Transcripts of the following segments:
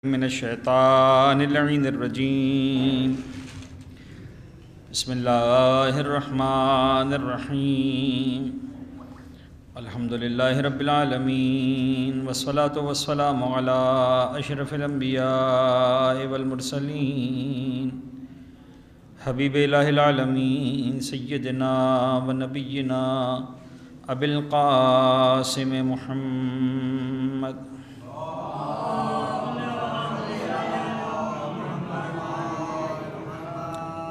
من الشیطان اللعین الرجیم بسم اللہ الرحمن الرحیم الحمد للہ رب العالمین والصلاة والسلام علی اشرف الانبیاء والمرسلین حبیب الہ العالمین سیدنا و نبینا ابی القاسم محمد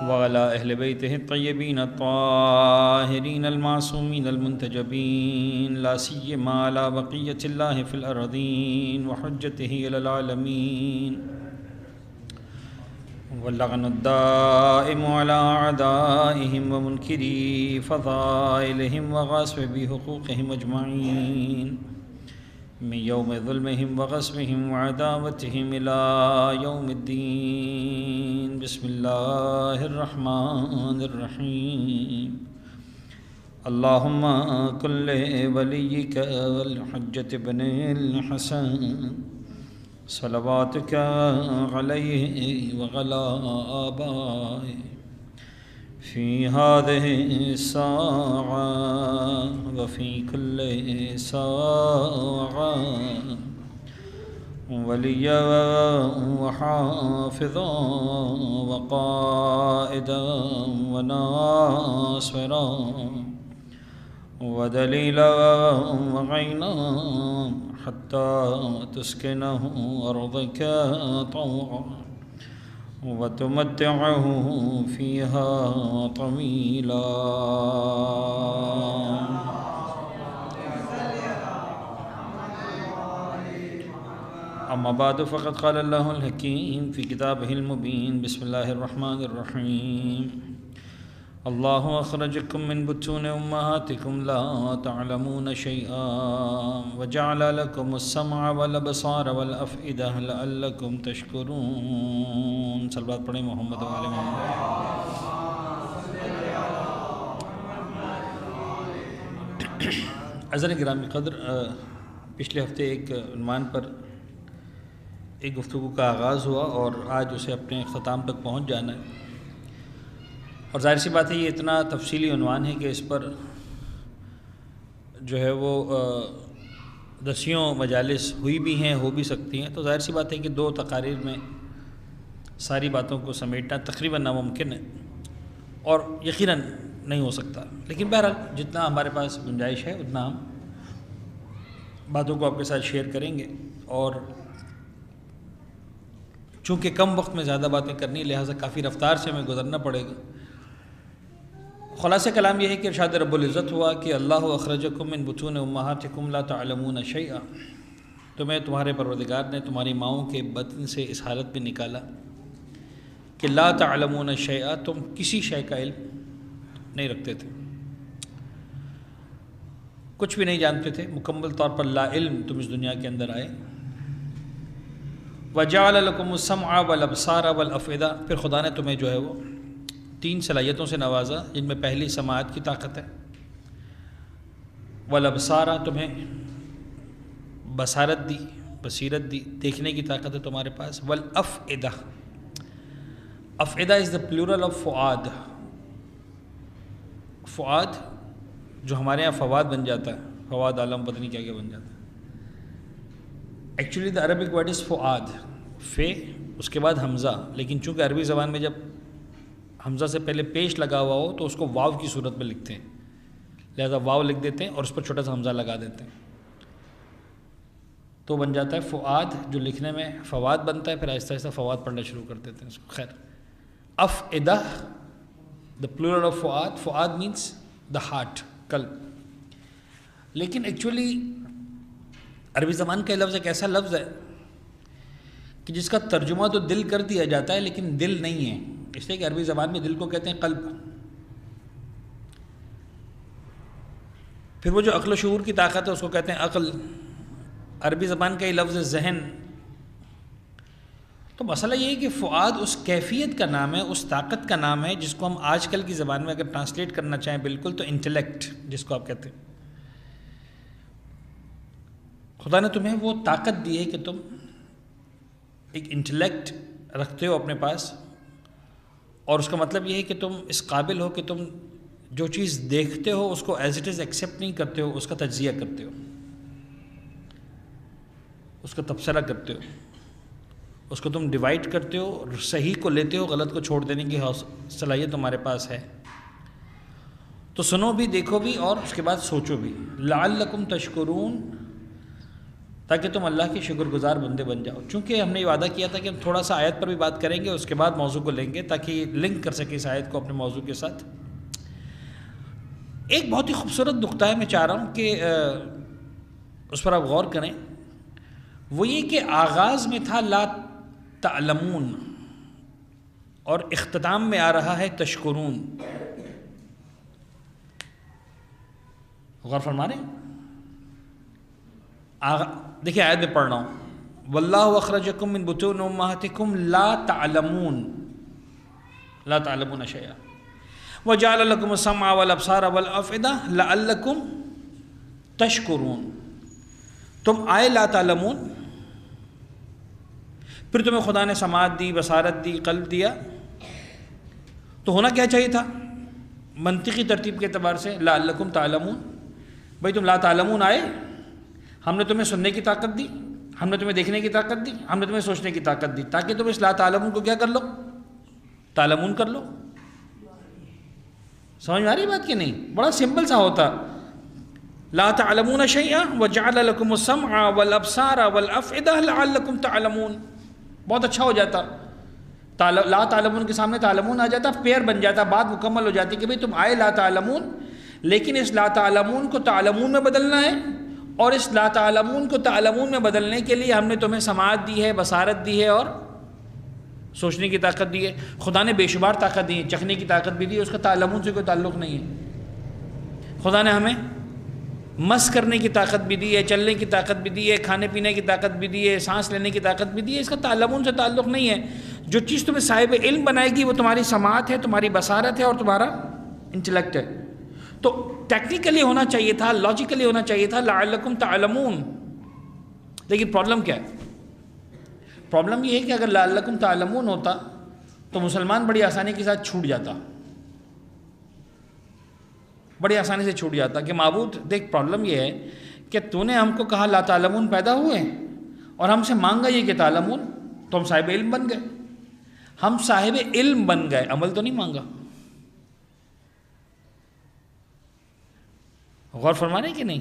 وعلى أهل بيته الطيبين الطاهرين المعصومين المنتجبين لا سيما على بقية الله في الأرضين وحجته إلى العالمين واللعن الدائم على أعدائهم ومنكري فضائلهم وغاصبي حقوقهم أجمعين من يوم ظلمهم وغصبهم وعداوتهم إلى يوم الدين بسم الله الرحمن الرحيم اللهم كن لوليك والحجة بن الحسن صلواتك عليه وعلى آبائه في هذه الساعة وفي كل ساعة وليا وحافظا وقائدا وناصرا ودليلا وعينا حتى تسكنه أرضك طوعا وتمتعه فيها طويلا أما بعد فقد قال الله الحكيم في كتابه المبين بسم الله الرحمن الرحيم الله أخرجكم من بطون أمهاتكم لا تعلمون شيئا وجعل لكم السمع والأبصار والأفئدة لعلكم تشكرون صلوات پڑھیں محمد و آل محمد. عزیزان گرامی قدر، پچھلے ہفتے ایک عنوان پر ایک گفتگو کا آغاز ہوا اور آج اسے اپنے اختتام تک پہنچ جانا ہے، اور ظاہر سی بات ہے یہ اتنا تفصیلی عنوان ہے کہ اس پر جو ہے وہ دسیوں مجالس ہوئی بھی ہیں، ہو بھی سکتی ہیں، تو ظاہر سی بات ہے کہ دو تقاریر میں ساری باتوں کو سمیٹنا تقریباً ناممکن ہے اور یقیناً نہیں ہو سکتا، لیکن بہرحال جتنا ہمارے پاس گنجائش ہے اتنا ہم باتوں کو آپ کے ساتھ شیئر کریں گے، اور چونکہ کم وقت میں زیادہ باتیں کرنی لہٰذا کافی رفتار سے ہمیں گزرنا پڑے گا. خلاصہ کلام یہ ہے کہ ارشاد رب العزت ہوا کہ اللہ اخرجکم من بطون امہاتکم لا تعلمون شیئا، تمہیں تمہارے پروردگار نے تمہاری ماؤں کے بطن سے اس حالت میں نکالا کہ لا تعلمون شیئا، تم کسی شے کا علم نہیں رکھتے تھے، کچھ بھی نہیں جانتے تھے، مکمل طور پر لا علم تم اس دنیا کے اندر آئے. وَجَعَلَ لَكُمُ السَّمْعَ وَالْأَبْصَارَ وَالْأَفْئِدَةَ، پھر خدا نے تمہیں جو ہے وہ 3 صلاحیتوں سے نوازا، جن میں پہلی سماعت کی طاقت ہے، والابصار تمہیں بصارت دی، بصیرت دی، دیکھنے کی طاقت ہے تمہارے پاس، والافئدہ، افئدہ از دا پلورل آف فؤاد، فؤاد جو ہمارے یہاں فواد بن جاتا ہے، فواد عالم پتہ نہیں کیا بن جاتا ہے، actually the Arabic word is فؤاد، فے اس کے بعد حمزہ، لیکن چونکہ عربی زبان میں جب حمزہ سے پہلے پیش لگا ہوا ہو تو اس کو واو کی صورت میں لکھتے ہیں، لہذا واو لکھ دیتے ہیں اور اس پر چھوٹا سا حمزہ لگا دیتے ہیں، تو بن جاتا ہے فؤاد، جو لکھنے میں فواد بنتا ہے، پھر آہستہ آہستہ فواد پڑھنا شروع کر دیتے ہیں اس کو. خیر، افئدہ دا پلورل آف فؤاد، فؤاد مینس دا ہارٹ، قلب، لیکن ایکچولی عربی زبان کا لفظ ایک ایسا لفظ ہے کہ جس کا ترجمہ تو دل کر دیا جاتا ہے لیکن دل نہیں ہے، اس لیے کہ عربی زبان میں دل کو کہتے ہیں قلب. پھر وہ جو عقل و شعور کی طاقت ہے اس کو کہتے ہیں عقل. عربی زبان کا یہ لفظ ذہن. تو مسئلہ یہ ہے کہ فؤاد اس کیفیت کا نام ہے، اس طاقت کا نام ہے جس کو ہم آج کل کی زبان میں اگر ٹرانسلیٹ کرنا چاہیں بالکل تو انٹلیکٹ جس کو آپ کہتے ہیں. خدا نے تمہیں وہ طاقت دی ہے کہ تم ایک انٹلیکٹ رکھتے ہو اپنے پاس، اور اس کا مطلب یہ ہے کہ تم اس قابل ہو کہ تم جو چیز دیکھتے ہو اس کو ایز اٹ از ایکسیپٹ نہیں کرتے ہو، اس کا تجزیہ کرتے ہو، اس کا تبصرہ کرتے ہو، اس کو تم ڈیوائڈ کرتے ہو، صحیح کو لیتے ہو، غلط کو چھوڑ دینے کی صلاحیت تمہارے پاس ہے۔ تو سنو بھی، دیکھو بھی، اور اس کے بعد سوچو بھی، لعلکم تشکرون، تاکہ تم اللہ کے شکر گزار بندے بن جاؤ۔ چونکہ ہم نے یہ وعدہ کیا تھا کہ ہم تھوڑا سا آیت پر بھی بات کریں گے، اس کے بعد موضوع کو لیں گے تاکہ لنک کر سکے اس آیت کو اپنے موضوع کے ساتھ۔ ایک بہت ہی خوبصورت نقطہ ہے، میں چاہ رہا ہوں کہ اس پر آپ غور کریں، وہ یہ کہ آغاز میں تھا لا تعلمون اور اختتام میں آ رہا ہے تشکرون۔ غور فرما رہے ہیں؟ دیکھیں آیت میں پڑھ رہا ہوں، واللہ اخرجکم من بطون امہاتکم لا تعلمون، لا تعلمون شیئا وجعل لکم السمع والابصار والافئدہ لعلکم تشکرون۔ تم آئے لا تعلمون، پھر تمہیں خدا نے سماعت دی، بصارت دی، قلب دیا، تو ہونا کیا چاہیے تھا منطقی ترتیب کے اعتبار سے؟ لعلکم تعلمون، بھائی تم لا تعلمون آئے، ہم نے تمہیں سننے کی طاقت دی، ہم نے تمہیں دیکھنے کی طاقت دی، ہم نے تمہیں سوچنے کی طاقت دی، تاکہ تم اس لا تعلمون کو کیا کر لو؟ تعلمون کر لو۔ سمجھ میں آ رہی بات کہ نہیں؟ بڑا سمپل سا ہوتا، لا تعلمون شیئا وجعل لکم السمع والابصار والافئدہ لعلکم تعلمون، بہت اچھا ہو جاتا۔ لا تعلمون کے سامنے تعلمون آ جاتا، پیر بن جاتا، بات مکمل ہو جاتی کہ بھئی تم آئے لا تعلمون، لیکن اس لا تعلمون کو تعلمون میں بدلنا ہے، اور اس لا تعلمون کو تعلمون میں بدلنے کے لیے ہم نے تمہیں سماعت دی ہے، بصارت دی ہے، اور سوچنے کی طاقت دی ہے۔ خدا نے بے شمار طاقت دی ہے، چکھنے کی طاقت بھی دی ہے، اس کا تعلمون سے کوئی تعلق نہیں ہے۔ خدا نے ہمیں مس کرنے کی طاقت بھی دی ہے، چلنے کی طاقت بھی دی ہے، کھانے پینے کی طاقت بھی دی ہے، سانس لینے کی طاقت بھی دی ہے، اس کا تعلمون سے تعلق نہیں ہے۔ جو چیز تمہیں صاحب علم بنائے گی وہ تمہاری سماعت ہے، تمہاری بصارت ہے، اور تمہارا انٹلیکٹ ہے۔ تو ٹیکنیکلی ہونا چاہیے تھا، لاجیکلی ہونا چاہیے تھا لعلکم تعلمون، لیکن پرابلم کیا ہے؟ پرابلم یہ ہے کہ اگر لعلکم تعلمون ہوتا تو مسلمان بڑی آسانی کے ساتھ چھوٹ جاتا، بڑی آسانی سے چھوٹ جاتا کہ معبود دیکھ، پرابلم یہ ہے کہ تو نے ہم کو کہا لا تعلمون پیدا ہوئے اور ہم سے مانگا یہ کہ تعلمون، تو ہم صاحب علم بن گئے، ہم صاحب علم بن گئے، عمل تو نہیں مانگا۔ غور فرمانے کہ نہیں؟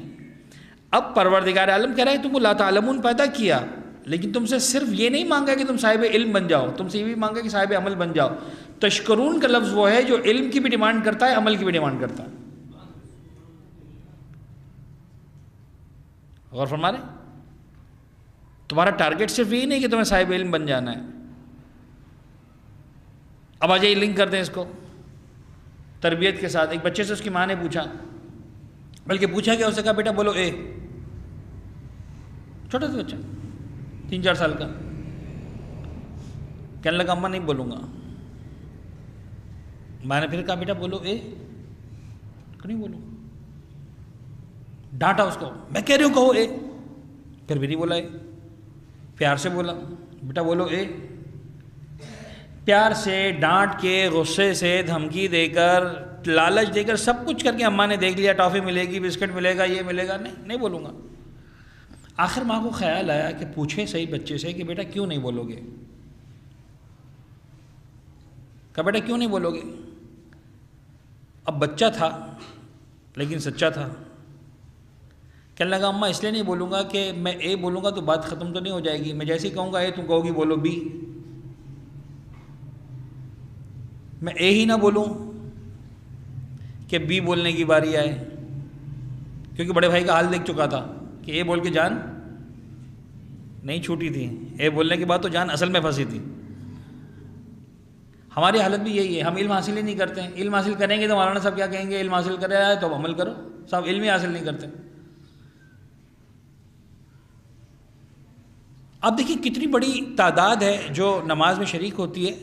اب پروردگار عالم کہہ رہا ہے تم کو لا تعلمون پیدا کیا، لیکن تم سے صرف یہ نہیں مانگا کہ تم صاحب علم بن جاؤ، تم سے یہ بھی مانگا کہ صاحب عمل بن جاؤ۔ تشکرون کا لفظ وہ ہے جو علم کی بھی ڈیمانڈ کرتا ہے، عمل کی بھی ڈیمانڈ کرتا ہے۔ غور فرما رہے؟ تمہارا ٹارگیٹ صرف یہی نہیں کہ تمہیں صاحب علم بن جانا ہے۔ اب آ جائیے لنک کر دیں اس کو تربیت کے ساتھ۔ ایک بچے سے اس کی ماں نے پوچھا، بلکہ پوچھا کہ اسے کہا بیٹا بولو اے، چھوٹا سا بچہ 3-4 سال کا، کہنے لگا اماں نہیں بولوں گا۔ میں نے پھر کہا بیٹا بولو اے، کہ نہیں بولوں، ڈانٹا اس کو، میں کہہ رہی ہوں کہو اے، پھر بھی نہیں بولا اے، پیار سے بولا بیٹا بولو اے، پیار سے، ڈانٹ کے، غصے سے، دھمکی دے کر، لالچ دے کر، سب کچھ کر کے اماں نے دیکھ لیا، ٹافی ملے گی، بسکٹ ملے گا، یہ ملے گا، نہیں بولوں گا۔ آخر ماں کو خیال آیا کہ پوچھے صحیح بچے سے کہ بیٹا کیوں نہیں بولو گے؟ کہا بیٹا کیوں نہیں بولو گے؟ اب بچہ تھا لیکن سچا تھا، کہنے لگا اماں اس لیے نہیں بولوں گا کہ میں اے بولوں گا تو بات ختم تو نہیں ہو جائے گی، میں جیسے ہی کہوں گا اے تم کہو گی بولو بی، میں اے ہی نہ بولوں کہ بی بولنے کی باری آئے، کیونکہ بڑے بھائی کا حال دیکھ چکا تھا کہ اے بول کے جان نہیں چھوٹی تھی، اے بولنے کے بعد تو جان اصل میں پھنسی تھی۔ ہماری حالت بھی یہی ہے، ہم علم حاصل ہی نہیں کرتے ہیں۔ علم حاصل کریں گے تو مولانا صاحب کیا کہیں گے؟ علم حاصل کرے آئے تو اب عمل کرو، صاحب علم ہی حاصل نہیں کرتے۔ اب دیکھیے کتنی بڑی تعداد ہے جو نماز میں شریک ہوتی ہے،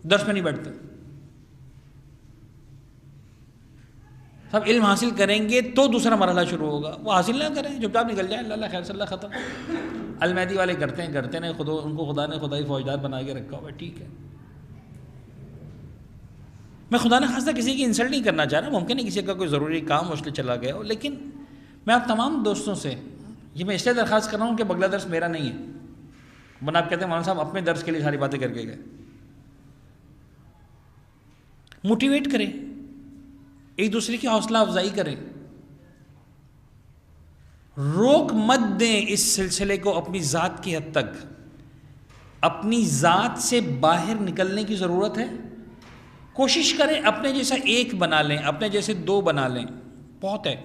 درس میں نہیں بیٹھتے۔ صاحب علم حاصل کریں گے تو دوسرا مرحلہ شروع ہوگا، وہ حاصل نہ کریں چپ چاپ نکل جائیں، اللہ خیر صلی اللہ ختم۔ المہدی والے کرتے ہیں ان کو خدا نے خدائی فوجدار بنا کے رکھا ہوا ہے، ٹھیک ہے۔ میں خدا نہ خواستہ کسی کی انسلٹ نہیں کرنا چاہ رہا، ممکن ہے کسی کا کوئی ضروری کام اس لیے چلا گیا ہو، لیکن میں آپ تمام دوستوں سے یہ میں اس لیے درخواست کر رہا ہوں کہ بگلا درس میرا نہیں ہے، ورنہ آپ کہتے ہیں مولانا صاحب اپنے درس کے لیے ساری باتیں کر کے گئے۔ موٹیویٹ کریں، ایک دوسرے کی حوصلہ افزائی کریں، روک مت دیں اس سلسلے کو اپنی ذات کی حد تک۔ اپنی ذات سے باہر نکلنے کی ضرورت ہے، کوشش کریں اپنے جیسا ایک بنا لیں، اپنے جیسے دو بنا لیں، بہت ہے۔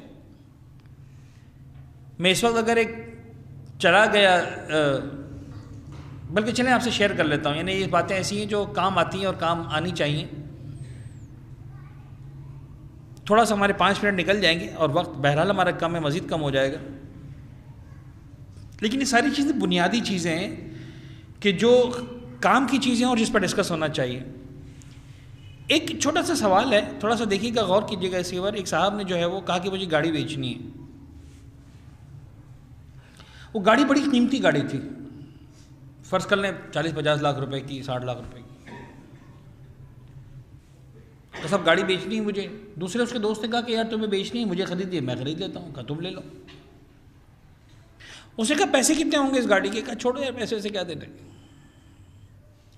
میں اس وقت اگر ایک چلا گیا، بلکہ چلیں آپ سے شیئر کر لیتا ہوں، یعنی یہ باتیں ایسی ہیں جو کام آتی ہیں اور کام آنی چاہیے۔ تھوڑا سا ہمارے 5 منٹ نکل جائیں گے اور وقت بہرحال ہمارا کم ہے، مزید کم ہو جائے گا، لیکن یہ ساری چیزیں بنیادی چیزیں ہیں کہ جو کام کی چیزیں اور جس پر ڈسکس ہونا چاہیے۔ ایک چھوٹا سا سوال ہے، تھوڑا سا دیکھیے گا، غور کیجیے گا اس کے اوپر۔ ایک صاحب نے جو ہے وہ کہا کہ مجھے گاڑی بیچنی ہے، وہ گاڑی بڑی قیمتی گاڑی تھی، فرض کر لیں 40-50 لاکھ روپے کی، 60 لاکھ روپے کی۔ تو صاحب گاڑی بیچنی ہے مجھے، دوسرے اس کے دوست نے کہا کہ یار تمہیں بیچنی ہے، مجھے خریدی ہے، میں خرید لیتا ہوں، کہا تم لے لو۔ اس نے کہا پیسے کتنے ہوں گے اس گاڑی کے؟ کہا چھوڑو یار پیسے سے کیا دینے۔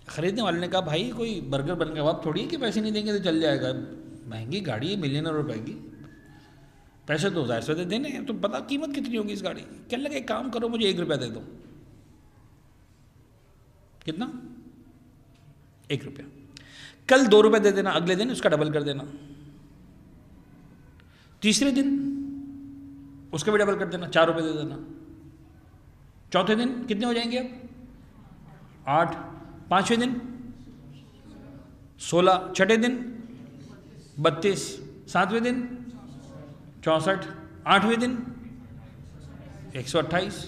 خریدنے والے نے کہا بھائی کوئی برگر بن کے کباب تھوڑی ہے کہ پیسے نہیں دیں گے تو چل جائے گا، مہنگی گاڑی ہے، ملینر روپے کی، پیسے تو ظاہر سے دینے ہیں، تو پتا قیمت کتنی ہوگی اس گاڑی کی۔ کہنے لگا ایک کام کرو مجھے 1 روپیہ دے دو۔ کتنا؟ 1 روپیہ۔ کل 2 روپے دے دینا، اگلے دن اس کا ڈبل کر دینا، تیسرے دن اس کا بھی ڈبل کر دینا، 4 روپے دے دینا، چوتھے دن کتنے ہو جائیں گے اب؟ 8، پانچویں دن 16، چھٹے دن 32، ساتویں دن 64، آٹھویں دن 128،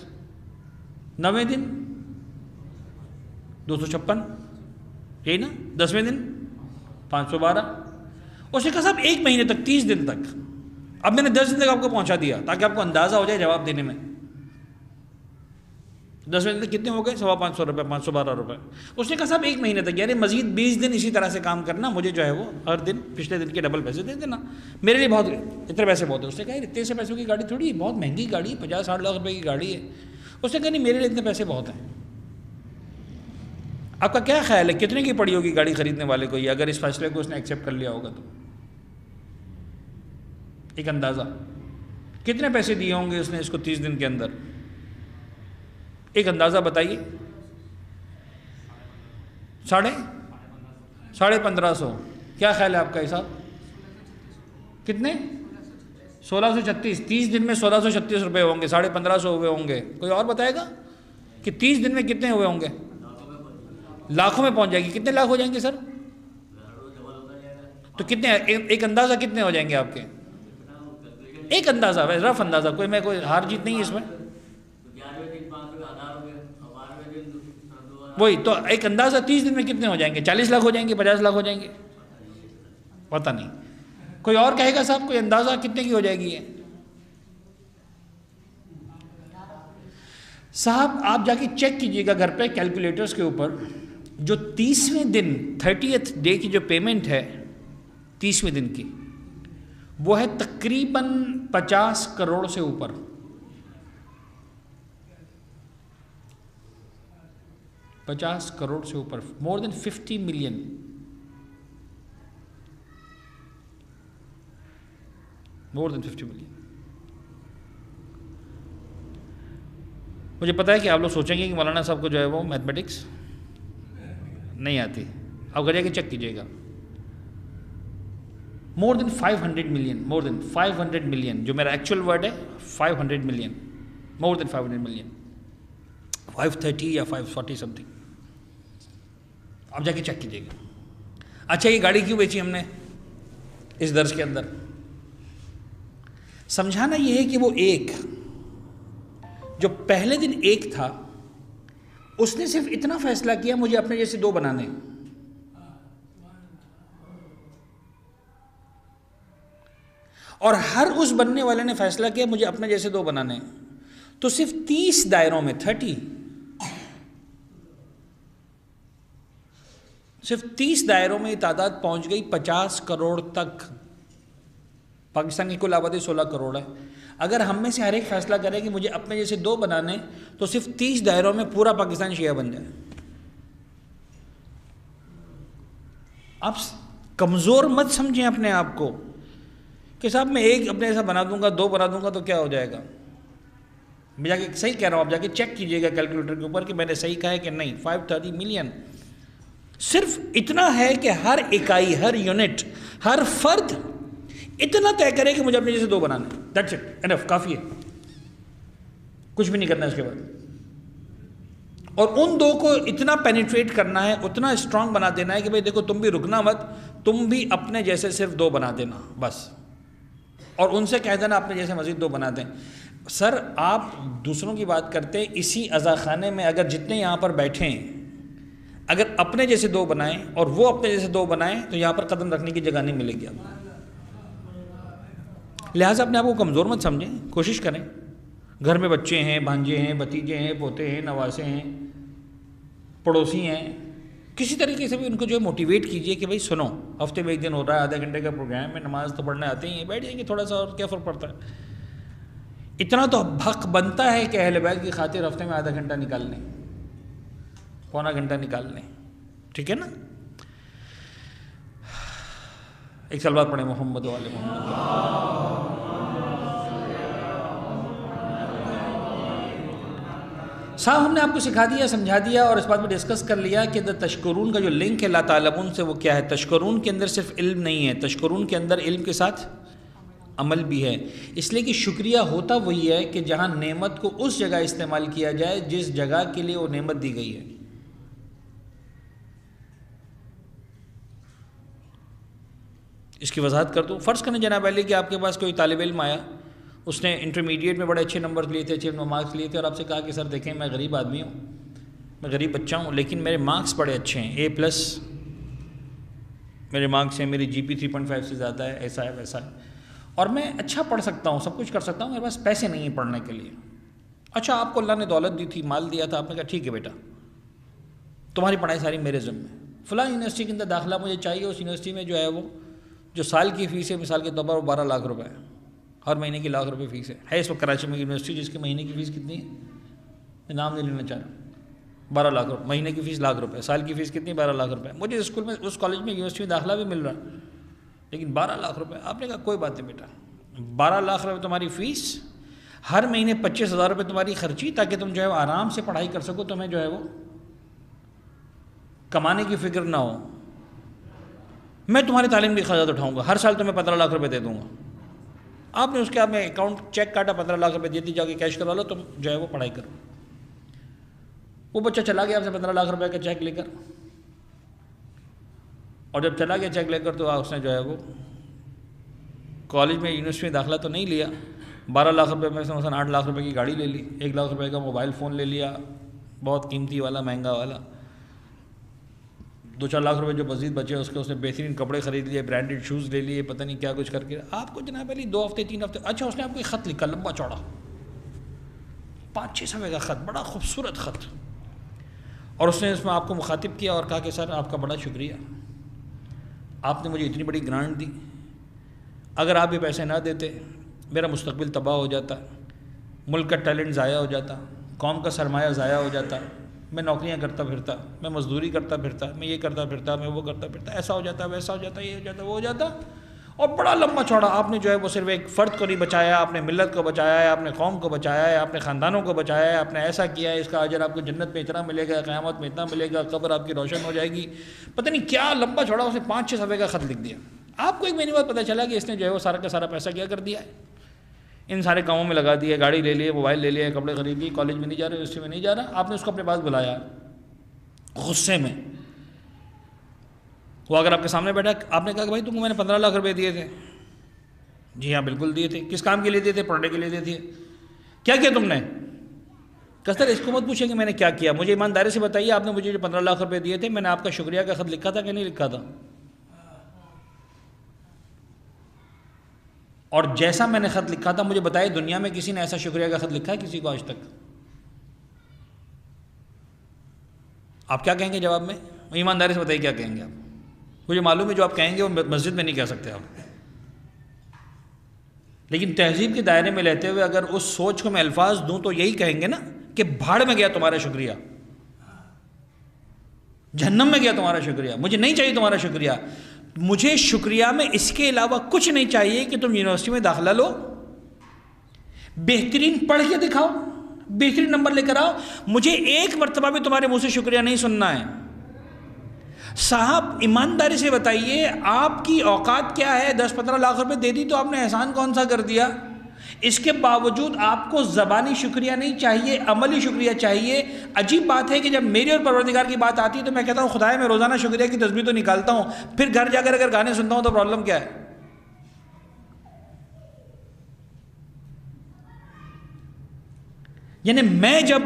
9ویں دن 256، یہی نا، 10ویں دن 512۔ اس نے کہا صاحب 1 مہینے تک، 30 دن تک۔ اب میں نے 10 دن تک آپ کو پہنچا دیا تاکہ آپ کو اندازہ ہو جائے جواب دینے میں۔ 10ویں دن تک کتنے ہو گئے؟ 550 روپے، 512 روپے۔ اس نے کہا صاحب 1 مہینے تک، یعنی مزید 20 دن اسی طرح سے کام کرنا، مجھے جو ہے وہ ہر دن پچھلے دن کے ڈبل پیسے دے دینا، میرے لیے بہت، اتنے پیسے بہت ہے۔ اس نے کہا اتنے سے پیسوں کی گاڑی تھوڑی ہے، بہت مہنگی گاڑی ہے، 50-60 لاکھ روپے کی گاڑی ہے۔ اس نے کہا نہیں میرے لیے اتنے پیسے بہت ہیں۔ آپ کا کیا خیال ہے کتنے کی پڑی ہوگی گاڑی خریدنے والے کو یہ، اگر اس فیصلے کو اس نے ایکسیپٹ کر لیا ہوگا تو؟ ایک اندازہ کتنے پیسے دیے ہوں گے اس نے اس کو 30 دن کے اندر؟ ایک اندازہ بتائیے۔ 1550۔ کیا خیال ہے آپ کا حساب؟ کتنے؟ 1636۔ 30 دن میں 1636 روپے ہوں گے، 1550 ہوئے ہوں گے۔ کوئی اور بتائے گا کہ 30 دن میں کتنے ہوئے ہوں گے؟ لاکھوں میں پہنچ جائے گی۔ کتنے لاکھ ہو جائیں گے سر؟ تو کتنے، ایک اندازہ کتنے ہو جائیں گے آپ کے؟ ایک اندازہ، رف اندازہ، کوئی ہار جیت نہیں ہے اس میں۔ وہی تو ایک اندازہ 30 دن میں کتنے ہو جائیں گے؟ 40 لاکھ ہو جائیں گے، 50 لاکھ ہو جائیں گے؟ پتہ نہیں، کوئی اور کہے گا صاحب کوئی اندازہ کتنے کی ہو جائے گی یہ؟ صاحب آپ جا کے چیک کیجئے گا گھر پہ کیلکولیٹرز کے اوپر، جو 30ویں دن 30th ڈے کی جو پیمنٹ ہے 30ویں دن کی، وہ ہے تقریباً 50 کروڑ سے اوپر۔ $50 کروڑ سے اوپر، مور دین 50 ملین۔ مور دین 50 ملین۔ مجھے پتا ہے کہ آپ لوگ سوچیں گے کہ مولانا صاحب کو جو ہے وہ میتھمیٹکس نہیں آتی، آپ گھر جا کے چیک کیجیے گا۔ مور دین 500 ملین، مور دین 500 ملین، جو میرا ایکچوئل ورڈ ہے 500 ملین، مور دین 500 ملین، 530 یا 540 سم تھنگ، آپ جا کے چیک کیجیے گا۔ اچھا یہ گاڑی کیوں بیچی ہم نے اس درس کے اندر؟ سمجھانا یہ ہے کہ وہ ایک جو پہلے دن ایک تھا، اس نے صرف اتنا فیصلہ کیا مجھے اپنے جیسے 2 بنانے، اور ہر اس بننے والے نے فیصلہ کیا مجھے اپنے جیسے 2 بنانے ہیں، تو صرف 30 دائروں میں 30 دائروں میں یہ تعداد پہنچ گئی 50 کروڑ تک. پاکستان کی کل آبادی 16 کروڑ ہے. اگر ہم میں سے ہر ایک فیصلہ کرے کہ مجھے اپنے جیسے 2 بنانے تو صرف 30 دائروں میں پورا پاکستان شیعہ بن جائے. آپ کمزور مت سمجھیں اپنے آپ کو کہ صاحب میں ایک اپنے ایسا بنا دوں گا 2 بنا دوں گا تو کیا ہو جائے گا. میں جا کے صحیح کہہ رہا ہوں، آپ جا کے چیک کیجئے گا کیلکولیٹر کے اوپر کہ میں نے صحیح کہا ہے کہ نہیں. 530 ملین صرف اتنا ہے کہ ہر اکائی، ہر یونٹ، ہر فرد اتنا طے کرے کہ مجھے اپنے جیسے 2 بنانے. دیٹس اٹ، انف، کافی ہے، کچھ بھی نہیں کرنا اس کے بعد. اور ان 2 کو اتنا پینیٹریٹ کرنا ہے، اتنا اسٹرانگ بنا دینا ہے کہ بھئی دیکھو تم بھی رکنا مت، تم بھی اپنے جیسے صرف 2 بنا دینا بس. اور ان سے کہہ دینا اپنے جیسے مزید 2 بنا دیں. سر آپ دوسروں کی بات کرتے، اسی عزا خانے میں اگر جتنے یہاں پر بیٹھے ہیں اگر اپنے جیسے 2 بنائیں اور وہ اپنے جیسے 2 بنائیں تو یہاں پر قدم رکھنے کی جگہ نہیں ملے گی. لہٰذا اپنے آپ کو کمزور مت سمجھیں، کوشش کریں. گھر میں بچے ہیں، بھانجے ہیں، بھتیجے ہیں، پوتے ہیں، نواسے ہیں، پڑوسی ہیں، کسی طریقے سے بھی ان کو جو ہے موٹیویٹ کیجئے کہ بھئی سنو، ہفتے میں 1 دن ہو رہا ہے، آدھے گھنٹے کا پروگرام ہے، نماز تو پڑھنے آتے ہیں، بیٹھ جائیں گے تھوڑا سا، اور کیا فرق پڑتا ہے. اتنا تو حق بنتا ہے کہ اہل بیت کی خاطر ہفتے میں آدھا گھنٹہ نکال لیں، پونا گھنٹہ نکال لیں. ٹھیک ہے نا؟ ایک سال بعد پڑھیں محمد و آل محمد. صاحب ہم نے آپ کو سکھا دیا، سمجھا دیا اور اس بات پہ ڈسکس کر لیا کہ تشکرون کا جو لنک ہے لا تعلمون سے وہ کیا ہے. تشکرون کے اندر صرف علم نہیں ہے، تشکرون کے اندر علم کے ساتھ عمل بھی ہے. اس لیے کہ شکریہ ہوتا وہی ہے کہ جہاں نعمت کو اس جگہ استعمال کیا جائے جس جگہ کے لیے وہ نعمت دی گئی ہے. اس کی وضاحت کر دوں. فرض کریں جناب علی کہ آپ کے پاس کوئی طالب علم آیا، اس نے انٹرمیڈیٹ میں بڑے اچھے نمبر لیے تھے، اچھے مارکس لیے تھے، اور آپ سے کہا کہ سر دیکھیں میں غریب آدمی ہوں، میں غریب بچہ ہوں، لیکن میرے مارکس بڑے اچھے ہیں، A+ میرے مارکس ہیں، میری GP 3.5 سے زیادہ ہے، ایسا ہے ویسا ہے، اور میں اچھا پڑھ سکتا ہوں، سب کچھ کر سکتا ہوں، میرے پاس پیسے نہیں ہیں پڑھنے کے لیے. اچھا آپ کو اللہ نے دولت دی تھی، مال دیا تھا، آپ نے کہا ٹھیک ہے بیٹا تمہاری پڑھائی ساری میرے ذمہ ہے، فلاں یونیورسٹی کے اندر داخلہ مجھے چاہیے. اس یونیورسٹی میں جو ہے وہ جو سال کی فیس ہے، مثال کے طور پر وہ 12 لاکھ روپے ہے، ہر مہینے کی لاکھ روپے فیس ہے اس وقت کراچی میں یونیورسٹی جس کی مہینے کی فیس کتنی ہے، میں نام نہیں لینا چاہ رہا، 12 لاکھ روپے مہینے کی فیس، لاکھ روپے سال کی فیس کتنی، 12 لاکھ روپے. مجھے اسکول میں اس کالج میں یونیورسٹی میں داخلہ بھی مل رہا ہے لیکن 12 لاکھ روپے. آپ نے کہا کوئی بات نہیں بیٹا، 12 لاکھ روپے تمہاری فیس، ہر مہینے 25,000 روپے تمہاری خرچی، تاکہ تم جو ہے آرام سے پڑھائی کر سکو، تمہیں جو ہے وہ کمانے کی فکر نہ ہو. میں تمہاری تعلیم کی خرچات اٹھاؤں گا، ہر سال تمہیں 15 لاکھ روپے دے دوں گا. آپ نے اس کے آپ میں اکاؤنٹ چیک کاٹا، 15 لاکھ روپے دیتی، جا کے کیش کروا لو، تم جو ہے وہ پڑھائی کرو. وہ بچہ چلا گیا آپ سے 15 لاکھ روپے کا چیک لے کر، اور جب چلا گیا چیک لے کر تو اس نے جو ہے وہ کالج میں یونیورسٹی میں داخلہ تو نہیں لیا، 12 لاکھ روپے میں سے مثلا 8 لاکھ روپے کی گاڑی لے لی، 1 لاکھ روپے کا موبائل فون لے لیا، بہت قیمتی والا، مہنگا والا. 2-4 لاکھ روپے جو مزید بچے اس نے بہترین کپڑے خرید لیے، برانڈیڈ شوز لے لیے، پتہ نہیں کیا کچھ کر کے. آپ کو جناب علی 2 ہفتے 3 ہفتے، اچھا اس نے آپ کو ایک خط لکھا لمبا چوڑا 5-6 صفحے کا خط، بڑا خوبصورت خط، اور اس نے اس میں آپ کو مخاطب کیا اور کہا کہ سر آپ کا بڑا شکریہ، آپ نے مجھے اتنی بڑی گرانٹ دی، اگر آپ یہ پیسے نہ دیتے میرا مستقبل تباہ ہو جاتا، ملک کا ٹیلنٹ ضائع ہو جاتا، قوم کا سرمایہ ضائع ہو جاتا، میں نوکریاں کرتا پھرتا، میں مزدوری کرتا پھرتا، میں یہ کرتا پھرتا، میں وہ کرتا پھرتا، ایسا ہو جاتا، ویسا ہو جاتا، یہ ہو جاتا، وہ ہو جاتا. اور بڑا لمبا چوڑا آپ نے جو ہے وہ صرف ایک فرد کو نہیں بچایا، آپ نے ملت کو بچایا ہے، آپ نے قوم کو بچایا ہے، آپ نے خاندانوں کو بچایا ہے، آپ نے ایسا کیا ہے، اس کا اجر آپ کو جنت میں اتنا ملے گا، قیامت میں اتنا ملے گا، قبر آپ کی روشن ہو جائے گی، پتہ نہیں کیا لمبا چوڑا اس نے 5-6 صفحے کا خط لکھ دیا. آپ کو ایک مہینے بعد پتہ چلا کہ اس نے جو ہے وہ سارا کا سارا پیسہ کیا کر دیا ہے، ان سارے کاموں میں لگا دیا، گاڑی لے لی، موبائل لے لیا، کپڑے خرید لیے، کالج میں نہیں جا رہے، یونیورسٹی میں نہیں جا رہا. آپ نے اس کو اپنے پاس بلایا غصے میں، وہ اگر آپ کے سامنے بیٹھا، آپ نے کہا کہ بھائی تم کو میں نے 15 لاکھ روپے دیے تھے. جی ہاں بالکل دیے تھے. کس کام کے لیے دیے تھے؟ پڑھنے کے لیے دیے تھے. کیا کیا تم نے؟ کہ سر اس کو مت پوچھیں کہ میں نے کیا کیا، مجھے ایمانداری سے بتائیے آپ نے مجھے جو 15 لاکھ روپے دیے تھے میں نے آپ کا شکریہ کا خط لکھا تھا کہ نہیں لکھا تھا؟ اور جیسا میں نے خط لکھا تھا، مجھے بتائے دنیا میں کسی نے ایسا شکریہ کا خط لکھا ہے کسی کو آج تک؟ آپ کیا کہیں گے جواب میں؟ ایمانداری سے بتائیے کیا کہیں گے آپ؟ مجھے معلوم ہے جو آپ کہیں گے وہ مسجد میں نہیں کہہ سکتے آپ، لیکن تہذیب کے دائرے میں لیتے ہوئے اگر اس سوچ کو میں الفاظ دوں تو یہی کہیں گے نا کہ بھاڑ میں گیا تمہارا شکریہ، جہنم میں گیا تمہارا شکریہ، مجھے نہیں چاہیے تمہارا شکریہ. مجھے شکریہ میں اس کے علاوہ کچھ نہیں چاہیے کہ تم یونیورسٹی میں داخلہ لو، بہترین پڑھ کے دکھاؤ، بہترین نمبر لے کر آؤ، مجھے ایک مرتبہ بھی تمہارے منہ سے شکریہ نہیں سننا ہے. صاحب ایمانداری سے بتائیے آپ کی اوقات کیا ہے؟ 10-15 لاکھ روپے دے دی تو آپ نے احسان کون سا کر دیا؟ اس کے باوجود آپ کو زبانی شکریہ نہیں چاہیے، عملی شکریہ چاہیے. عجیب بات ہے کہ جب میری اور پروردگار کی بات آتی ہے تو میں کہتا ہوں خدایا میں روزانہ شکریہ کی تسبیح تو نکالتا ہوں، پھر گھر جا کر اگر گانے سنتا ہوں تو پرابلم کیا ہے؟ یعنی میں جب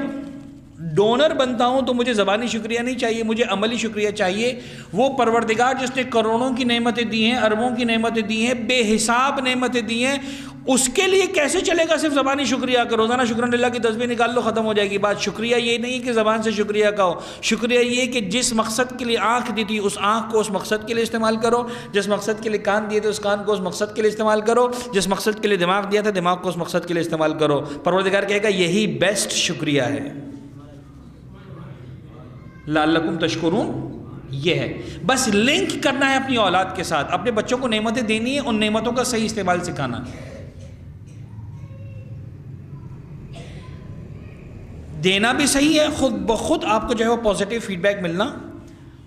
ڈونر بنتا ہوں تو مجھے زبانی شکریہ نہیں چاہیے، مجھے عملی شکریہ چاہیے. وہ پروردگار جس نے کروڑوں کی نعمتیں دی ہیں، اربوں کی نعمتیں دی ہیں، بے حساب نعمتیں دی ہیں، اس کے لیے کیسے چلے گا صرف زبانی شکریہ کہ روزانہ شکران اللہ کی تسبیح نکال لو ختم ہو جائے گی بات؟ شکریہ یہ نہیں کہ زبان سے شکریہ کہو، شکریہ یہ کہ جس مقصد کے لیے آنکھ دی تھی اس آنکھ کو اس مقصد کے لیے استعمال کرو، جس مقصد کے لیے کان دیے تھے اس کان کو اس مقصد کے لیے استعمال کرو، جس مقصد کے لیے دماغ دیا تھا دماغ کو اس مقصد کے لیے استعمال کرو. پروردگار کہے گا یہی بیسٹ شکریہ ہے. لعلکم تشکرون یہ ہے. بس لنک کرنا ہے اپنی اولاد کے ساتھ، اپنے بچوں کو نعمتیں دینی ہے، ان نعمتوں کا صحیح استعمال سکھانا. دینا بھی صحیح ہے، خود بخود آپ کو جو ہے وہ پازیٹیو فیڈ بیک ملنا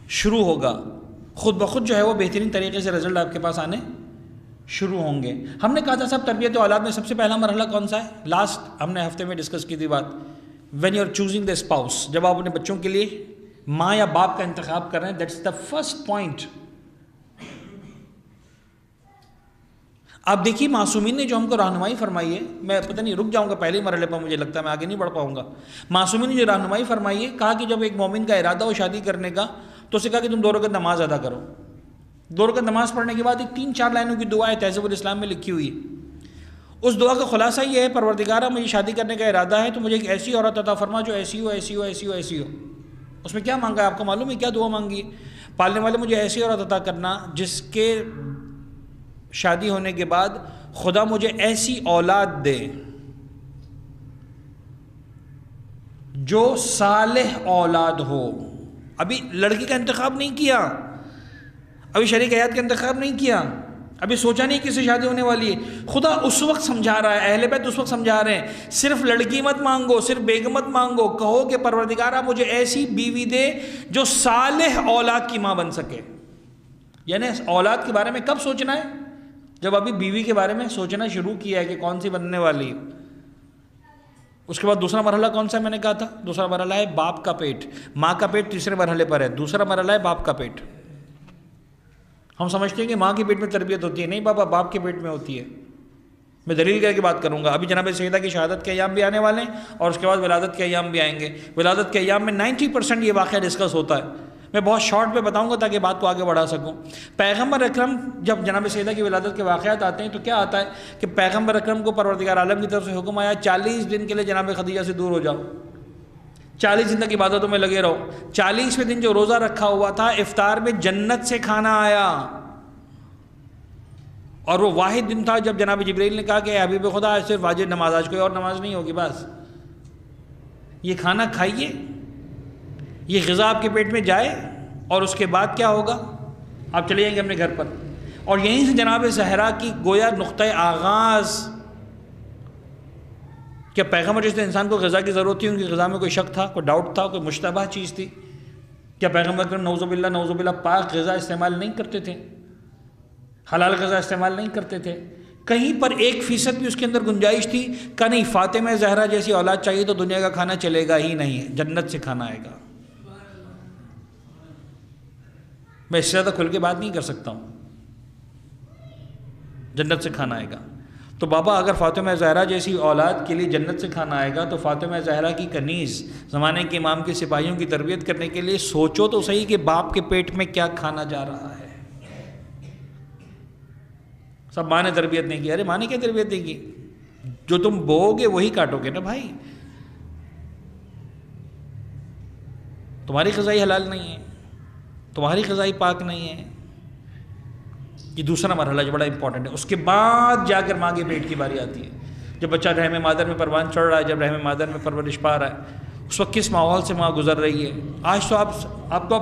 شروع ہوگا، خود بخود جو ہے وہ بہترین طریقے سے رزلٹ آپ کے پاس آنے شروع ہوں گے. ہم نے کہا تھا سب تربیت اولاد میں سب سے پہلا مرحلہ کون سا ہے؟ لاسٹ ہم نے ہفتے میں ڈسکس کی تھی بات، when you are choosing the spouse, جب آپ اپنے بچوں کے لیے ماں یا باپ کا انتخاب کر رہے ہیں، دیٹس دا فرسٹ پوائنٹ. آپ دیکھیے معصومین نے جو ہم کو رہنمائی فرمائی ہے، میں پتہ نہیں رک جاؤں گا پہلے مرحلے پر، مجھے لگتا ہے میں آگے نہیں بڑھ پاؤں گا. معصومین نے جو رہنمائی فرمائی ہے، کہا کہ جب ایک مومن کا ارادہ ہو شادی کرنے کا تو اسے کہا کہ تم 2 رکعت نماز ادا کرو. 2 رکعت نماز پڑھنے کے بعد ایک 3-4 لائنوں کی دعا ہے تہذیب الاسلام میں لکھی ہوئی. اس دعا کا خلاصہ یہ ہے، پروردگارہ مجھے شادی کرنے کا ارادہ ہے تو مجھے ایک ایسی عورت عطا فرما جو ایسی ہو ایسی ہو ایسی ہو ایسی ہو. اس میں کیا مانگا ہے آپ کو معلوم ہے؟ کیا دعا مانگی ہے؟ پالنے والے مجھے ایسی عورت عطا کرنا جس کے شادی ہونے کے بعد خدا مجھے ایسی اولاد دے جو صالح اولاد ہو. ابھی لڑکی کا انتخاب نہیں کیا، ابھی شریک حیات کا انتخاب نہیں کیا، ابھی سوچا نہیں کس سے شادی ہونے والی ہے. خدا اس وقت سمجھا رہا ہے، اہل بیت اس وقت سمجھا رہے ہیں صرف لڑکی مت مانگو، صرف بیگم مت مانگو، کہو کہ پروردگارہ مجھے ایسی بیوی دے جو صالح اولاد کی ماں بن سکے. یعنی اولاد کے بارے میں کب سوچنا ہے؟ جب ابھی بیوی کے بارے میں سوچنا شروع کیا ہے کہ کون سی بننے والی ہے. اس کے بعد دوسرا مرحلہ کون سا میں نے کہا تھا؟ دوسرا مرحلہ ہے باپ کا پیٹ. ماں کا پیٹ تیسرے مرحلے پر ہے، دوسرا مرحلہ ہے باپ کا پیٹ. ہم سمجھتے ہیں کہ ماں کے پیٹ میں تربیت ہوتی ہے، نہیں بابا، باپ کے پیٹ میں ہوتی ہے. میں دلیل کر کے بات کروں گا. ابھی جناب سیدہ کی شہادت کے ایام بھی آنے والے ہیں اور اس کے بعد ولادت کے ایام بھی آئیں گے. ولادت کے ایام میں 90% یہ واقعہ ڈسکس ہوتا ہے. میں بہت شارٹ پہ بتاؤں گا تاکہ بات کو آگے بڑھا سکوں. پیغمبر اکرم جب جناب سیدہ کی ولادت کے واقعات آتے ہیں تو کیا آتا ہے کہ پیغمبر اکرم کو پروردگار عالم کی طرف سے حکم آیا 40 دن کے لیے جناب خدیجہ سے دور ہو جاؤ، 40 دن تک عبادتوں میں لگے رہو. 40ویں دن جو روزہ رکھا ہوا تھا، افطار میں جنت سے کھانا آیا، اور وہ واحد دن تھا جب جناب جبرائیل نے کہا کہ اے حبیب خدا آج صرف واجب نماز، آج کوئی اور نماز نہیں ہوگی، بس یہ کھانا کھائیے، یہ غذا آپ کے پیٹ میں جائے اور اس کے بعد کیا ہوگا؟ آپ چلے جائیں گے اپنے گھر پر. اور یہیں سے جناب زہرا کی گویا نقطۂ آغاز، کیا پیغمبر جس نے انسان کو غذا کی ضرورت تھی، ان کی غذا میں کوئی شک تھا، کوئی ڈاؤٹ تھا، کوئی مشتبہ چیز تھی؟ کیا پیغمبر اکرم نعوذ باللہ پاک غذا استعمال نہیں کرتے تھے، حلال غذا استعمال نہیں کرتے تھے؟ کہیں پر 1% بھی اس کے اندر گنجائش تھی کہ نہیں فاطمہ زہرا جیسی اولاد چاہیے تو دنیا کا کھانا چلے گا ہی نہیں، جنت سے کھانا آئے گا. میں اس سے زیادہ کھل کے بات نہیں کر سکتا ہوں، جنت سے کھانا آئے گا. تو بابا اگر فاطمہ زہرا جیسی اولاد کے لیے جنت سے کھانا آئے گا تو فاطمہ زہرا کی کنیز زمانے کے امام کے سپاہیوں کی تربیت کرنے کے لیے سوچو تو صحیح کہ باپ کے پیٹ میں کیا کھانا جا رہا ہے. سب ماں نے تربیت نہیں کی. ارے ماں نے کیا تربیت نہیں کی؟ جو تم بو گے وہی کاٹو گے نا بھائی. تمہاری غذائی حلال نہیں ہے، تمہاری غذائی پاک نہیں ہے. یہ دوسرا مرحلہ جو بڑا امپورٹنٹ ہے. اس کے بعد جا کر ماں کے پیٹ کی باری آتی ہے. جب بچہ رحم مادر میں پروان چڑھ رہا ہے، جب رحم مادر میں پرورش پا رہا ہے، اس وقت کس ماحول سے ماں گزر رہی ہے. آج تو آپ کو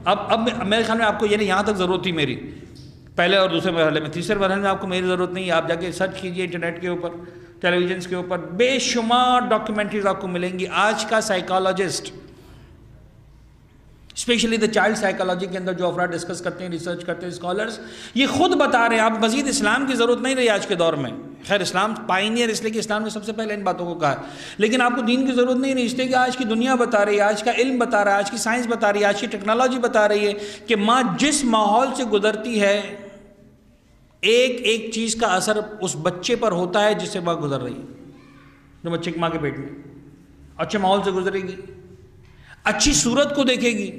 اب میرے خیال میں آپ کو یہ نہیں، یہاں تک ضرورت تھی میری پہلے اور دوسرے مرحلے میں. تیسرے مرحلے میں آپ کو میری ضرورت نہیں ہے. آپ جا کے سرچ کیجئے انٹرنیٹ کے اوپر، ٹیلی ویژنس کے اوپر، بے شمار ڈاکیومنٹریز آپ کو ملیں گی. آج کا psychologist, specially the child psychology کے اندر جو افراد ڈسکس کرتے ہیں، ریسرچ کرتے ہیں، اسکالرز، یہ خود بتا رہے ہیں آپ مزید اسلام کی ضرورت نہیں رہی آج کے دور میں. خیر اسلام پائنیئر اس لیے کہ اسلام نے سب سے پہلے ان باتوں کو کہا ہے، لیکن آپ کو دین کی ضرورت نہیں رہی، اس لیے کہ آج کی دنیا بتا رہی ہے، آج کا علم بتا رہا ہے، آج کی سائنس بتا رہی ہے، آج کی ٹیکنالوجی بتا رہی ہے کہ ماں جس ماحول سے گزرتی ہے، ایک ایک چیز کا اثر اس بچے پر ہوتا ہے جس سے ماں گزر رہی ہے. جو بچے کی ماں کے پیٹ میں اچھے ماحول سے گزرے گی، اچھی صورت کو دیکھے گی.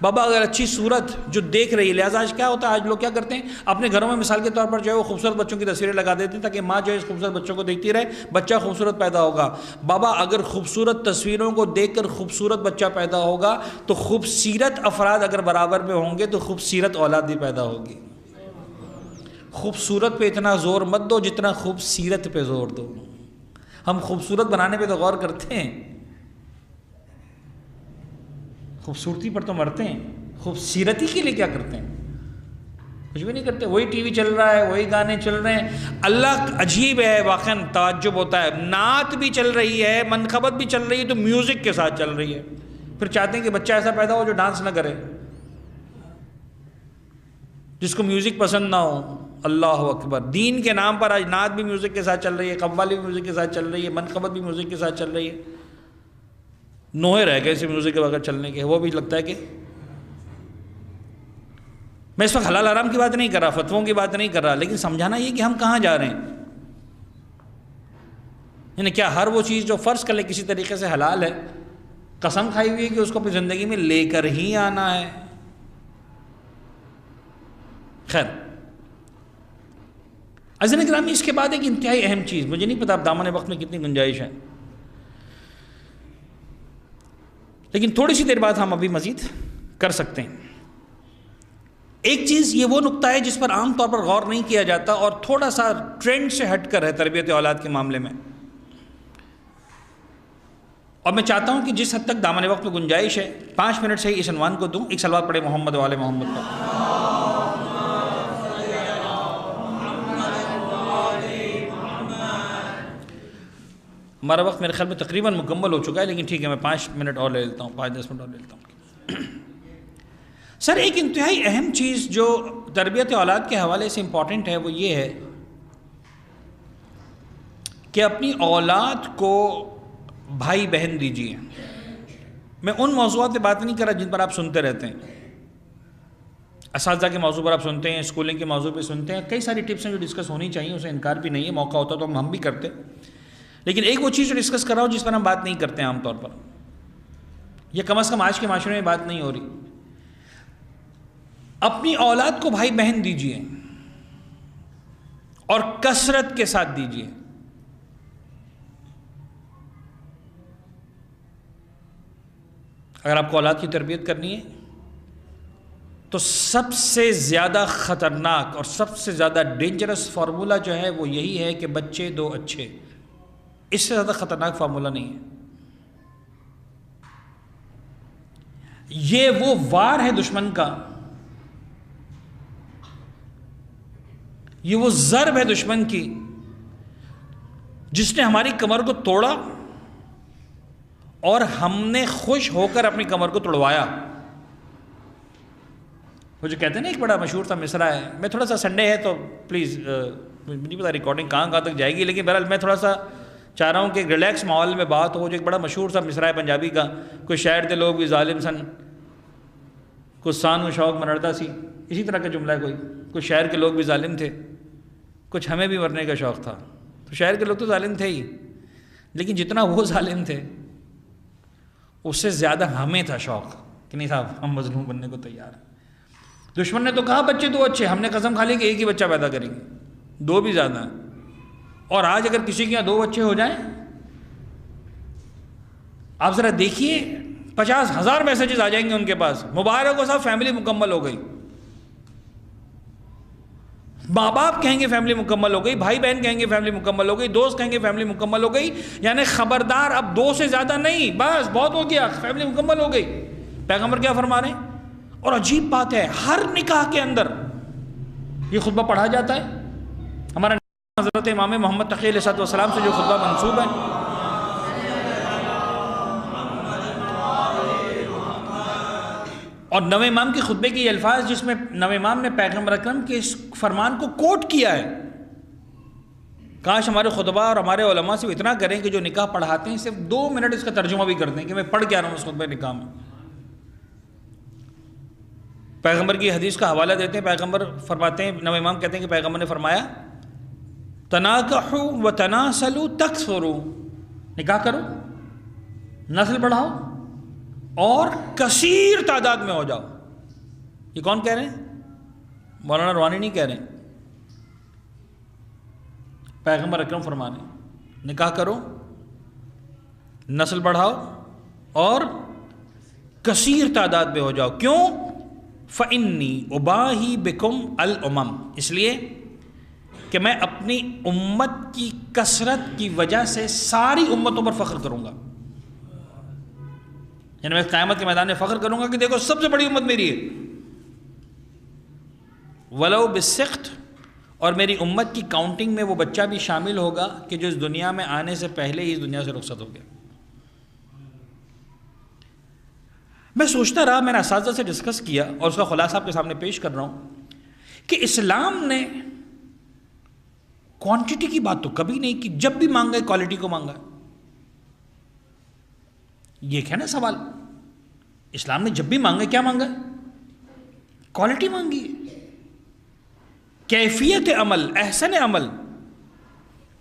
بابا اگر اچھی صورت جو دیکھ رہی ہے، لہٰذا آج کیا ہوتا ہے، آج لوگ کیا کرتے ہیں، اپنے گھروں میں مثال کے طور پر جو ہے وہ خوبصورت بچوں کی تصویریں لگا دیتے ہیں تاکہ ماں جو ہے اس خوبصورت بچوں کو دیکھتی رہے، بچہ خوبصورت پیدا ہوگا. بابا اگر خوبصورت تصویروں کو دیکھ کر خوبصورت بچہ پیدا ہوگا تو خوبصورت افراد اگر برابر میں ہوں گے تو خوبصورت اولاد بھی پیدا ہوگی. خوبصورت پہ اتنا زور مت دو جتنا خوبصورت پہ زور دو. ہم خوبصورت بنانے پہ تو غور کرتے ہیں، خوبصورتی پر تو مرتے ہیں، خوبصورتی کے لیے کیا کرتے ہیں؟ کچھ بھی نہیں کرتے. وہی ٹی وی چل رہا ہے، وہی گانے چل رہے ہیں. اللہ عجیب ہے، واقعا تعجب ہوتا ہے. نعت بھی چل رہی ہے، منقبت بھی چل رہی ہے تو میوزک کے ساتھ چل رہی ہے. پھر چاہتے ہیں کہ بچہ ایسا پیدا ہو جو ڈانس نہ کرے، جس کو میوزک پسند نہ ہو. اللہ اکبر. دین کے نام پر آج نعت بھی میوزک کے ساتھ چل رہی ہے، قوالی بھی میوزک کے ساتھ چل رہی ہے، منقبت بھی میوزک کے ساتھ چل رہی ہے. نوہے رہ گئے اسے میوزک کے بغیر چلنے کے. وہ بھی لگتا ہے کہ میں اس وقت حلال حرام کی بات نہیں کر رہا، فتووں کی بات نہیں کر رہا، لیکن سمجھانا یہ کہ ہم کہاں جا رہے ہیں. یعنی کیا ہر وہ چیز جو فرض کر لے کسی طریقے سے حلال ہے، قسم کھائی ہوئی ہے کہ اس کو اپنی زندگی میں لے کر ہی آنا ہے. خیر عزیزان گرامی، اس کے بعد ایک انتہائی اہم چیز، مجھے نہیں پتا اب دامن وقت میں کتنی گنجائش ہے، لیکن تھوڑی سی دیر بعد ہم ابھی مزید کر سکتے ہیں. ایک چیز یہ وہ نقطہ ہے جس پر عام طور پر غور نہیں کیا جاتا اور تھوڑا سا ٹرینڈ سے ہٹ کر ہے تربیت اولاد کے معاملے میں، اور میں چاہتا ہوں کہ جس حد تک دامن وقت میں گنجائش ہے 5 منٹ سے ہی اس عنوان کو دوں. ایک صلوات پڑھے محمد و آل محمد پر. ہمارا وقت میرے خیال میں تقریباً مکمل ہو چکا ہے، لیکن ٹھیک ہے میں 5 منٹ اور لے لیتا ہوں، 5-10 منٹ اور لے لیتا ہوں. سر ایک انتہائی اہم چیز جو تربیت اولاد کے حوالے سے امپورٹنٹ ہے وہ یہ ہے کہ اپنی اولاد کو بھائی بہن دیجیے. میں ان موضوعات پہ بات نہیں کر رہا جن پر آپ سنتے رہتے ہیں، اساتذہ کے موضوع پر آپ سنتے ہیں، اسکولنگ کے موضوع پہ سنتے ہیں. کئی ساری ٹپس ہیں جو ڈسکس ہونی چاہیے، اسے انکار بھی نہیں ہے، موقع ہوتا تو ہم بھی کرتے. لیکن ایک وہ چیز جو ڈسکس کر رہا ہوں جس پر ہم بات نہیں کرتے عام طور پر، یا کم از کم آج کے معاشرے میں بات نہیں ہو رہی. اپنی اولاد کو بھائی بہن دیجیے اور کثرت کے ساتھ دیجیے. اگر آپ کو اولاد کی تربیت کرنی ہے تو سب سے زیادہ خطرناک اور سب سے زیادہ ڈینجرس فارمولہ جو ہے وہ یہی ہے کہ بچے دو اچھے. اس سے زیادہ خطرناک فارمولہ نہیں ہے. یہ وہ وار ہے دشمن کا، یہ وہ ضرب ہے دشمن کی جس نے ہماری کمر کو توڑا اور ہم نے خوش ہو کر اپنی کمر کو توڑوایا. وہ جو کہتے ہیں نا ایک بڑا مشہور تھا مصرع ہے، میں تھوڑا سا سنڈے ہے تو پلیز مجھے نہیں پتا ریکارڈنگ کہاں تک جائے گی، لیکن بہرحال میں تھوڑا سا چاہ رہا ہوں کہ ایک ریلیکس ماحول میں بات ہو. جو ایک بڑا مشہور سا مصرع ہے پنجابی کا، کوئی شاعر دے لوگ بھی ظالم سن، کچھ سان و شوق منردا سی، اسی طرح کا جملہ ہے. کوئی شاعر کے لوگ بھی ظالم تھے، کچھ ہمیں بھی مرنے کا شوق تھا. تو شاعر کے لوگ تو ظالم تھے ہی، لیکن جتنا وہ ظالم تھے اس سے زیادہ ہمیں تھا شوق کہ نہیں صاحب ہم مظلوم بننے کو تیار ہیں. دشمن نے تو کہا بچے 2 اچھے، ہم نے قسم کھا لی کہ ایک ہی بچہ پیدا کریں گے، 2 بھی زیادہ ہیں. اور آج اگر کسی کے یہاں 2 بچے ہو جائیں، آپ ذرا دیکھیے 50,000 میسیجز آ جائیں گے ان کے پاس، مبارک ہو صاحب فیملی مکمل ہو گئی. ماں باپ کہیں گے فیملی مکمل ہو گئی، بھائی بہن کہیں گے فیملی مکمل ہو گئی، دوست کہیں گے فیملی مکمل ہو گئی. یعنی خبردار، اب 2 سے زیادہ نہیں، بس بہت ہو گیا، فیملی مکمل ہو گئی. پیغمبر کیا فرما رہے ہیں؟ اور عجیب بات ہے، ہر نکاح کے اندر یہ خطبہ پڑھا جاتا ہے. ہمارا حضرت امام محمد تقی علیہ السلام سے جو خطبہ منسوب ہے، اور نویں امام کے خطبے کے یہ الفاظ جس میں نویں امام نے پیغمبر اکرم کے اس فرمان کو کوٹ کیا ہے. کاش ہمارے خطبہ اور ہمارے علماء سے اتنا کریں کہ جو نکاح پڑھاتے ہیں صرف 2 منٹ اس کا ترجمہ بھی کر دیں کہ میں پڑھ کے آ رہا ہوں اس خطبہ نکاح میں. پیغمبر کی حدیث کا حوالہ دیتے ہیں، پیغمبر فرماتے ہیں، نویں امام کہتے ہیں کہ پیغمبر نے فرمایا تناکحوا وتناسلوا تکثروا، نکاح کرو، نسل بڑھاؤ اور کثیر تعداد میں ہو جاؤ. یہ کون کہہ رہے ہیں؟ مولانا روحانی نہیں کہہ رہے ہیں، پیغمبر اکرم فرما رہے ہیں نکاح کرو، نسل بڑھاؤ اور کثیر تعداد میں ہو جاؤ. کیوں؟ فَإِنِّي أُبَاهِي بِكُمْ الْأُمَمْ، اس لیے کہ میں اپنی امت کی کثرت کی وجہ سے ساری امتوں پر فخر کروں گا. یعنی میں قیامت کے میدان میں فخر کروں گا کہ دیکھو سب سے بڑی امت میری ہے. وَلَوْ بِالسِّقْطِ، اور میری امت کی کاؤنٹنگ میں وہ بچہ بھی شامل ہوگا کہ جو اس دنیا میں آنے سے پہلے ہی اس دنیا سے رخصت ہو گیا. میں سوچتا رہا، میں نے اساتذہ سے ڈسکس کیا اور اس کا خلاصہ آپ کے سامنے پیش کر رہا ہوں کہ اسلام نے کوانٹٹی کی بات تو کبھی نہیں کی، جب بھی مانگا ہے کوالٹی کو مانگا. یہ ہے نا سوال، اسلام نے جب بھی مانگا کیا مانگا؟ کوالٹی مانگی، کیفیت عمل، احسن عمل.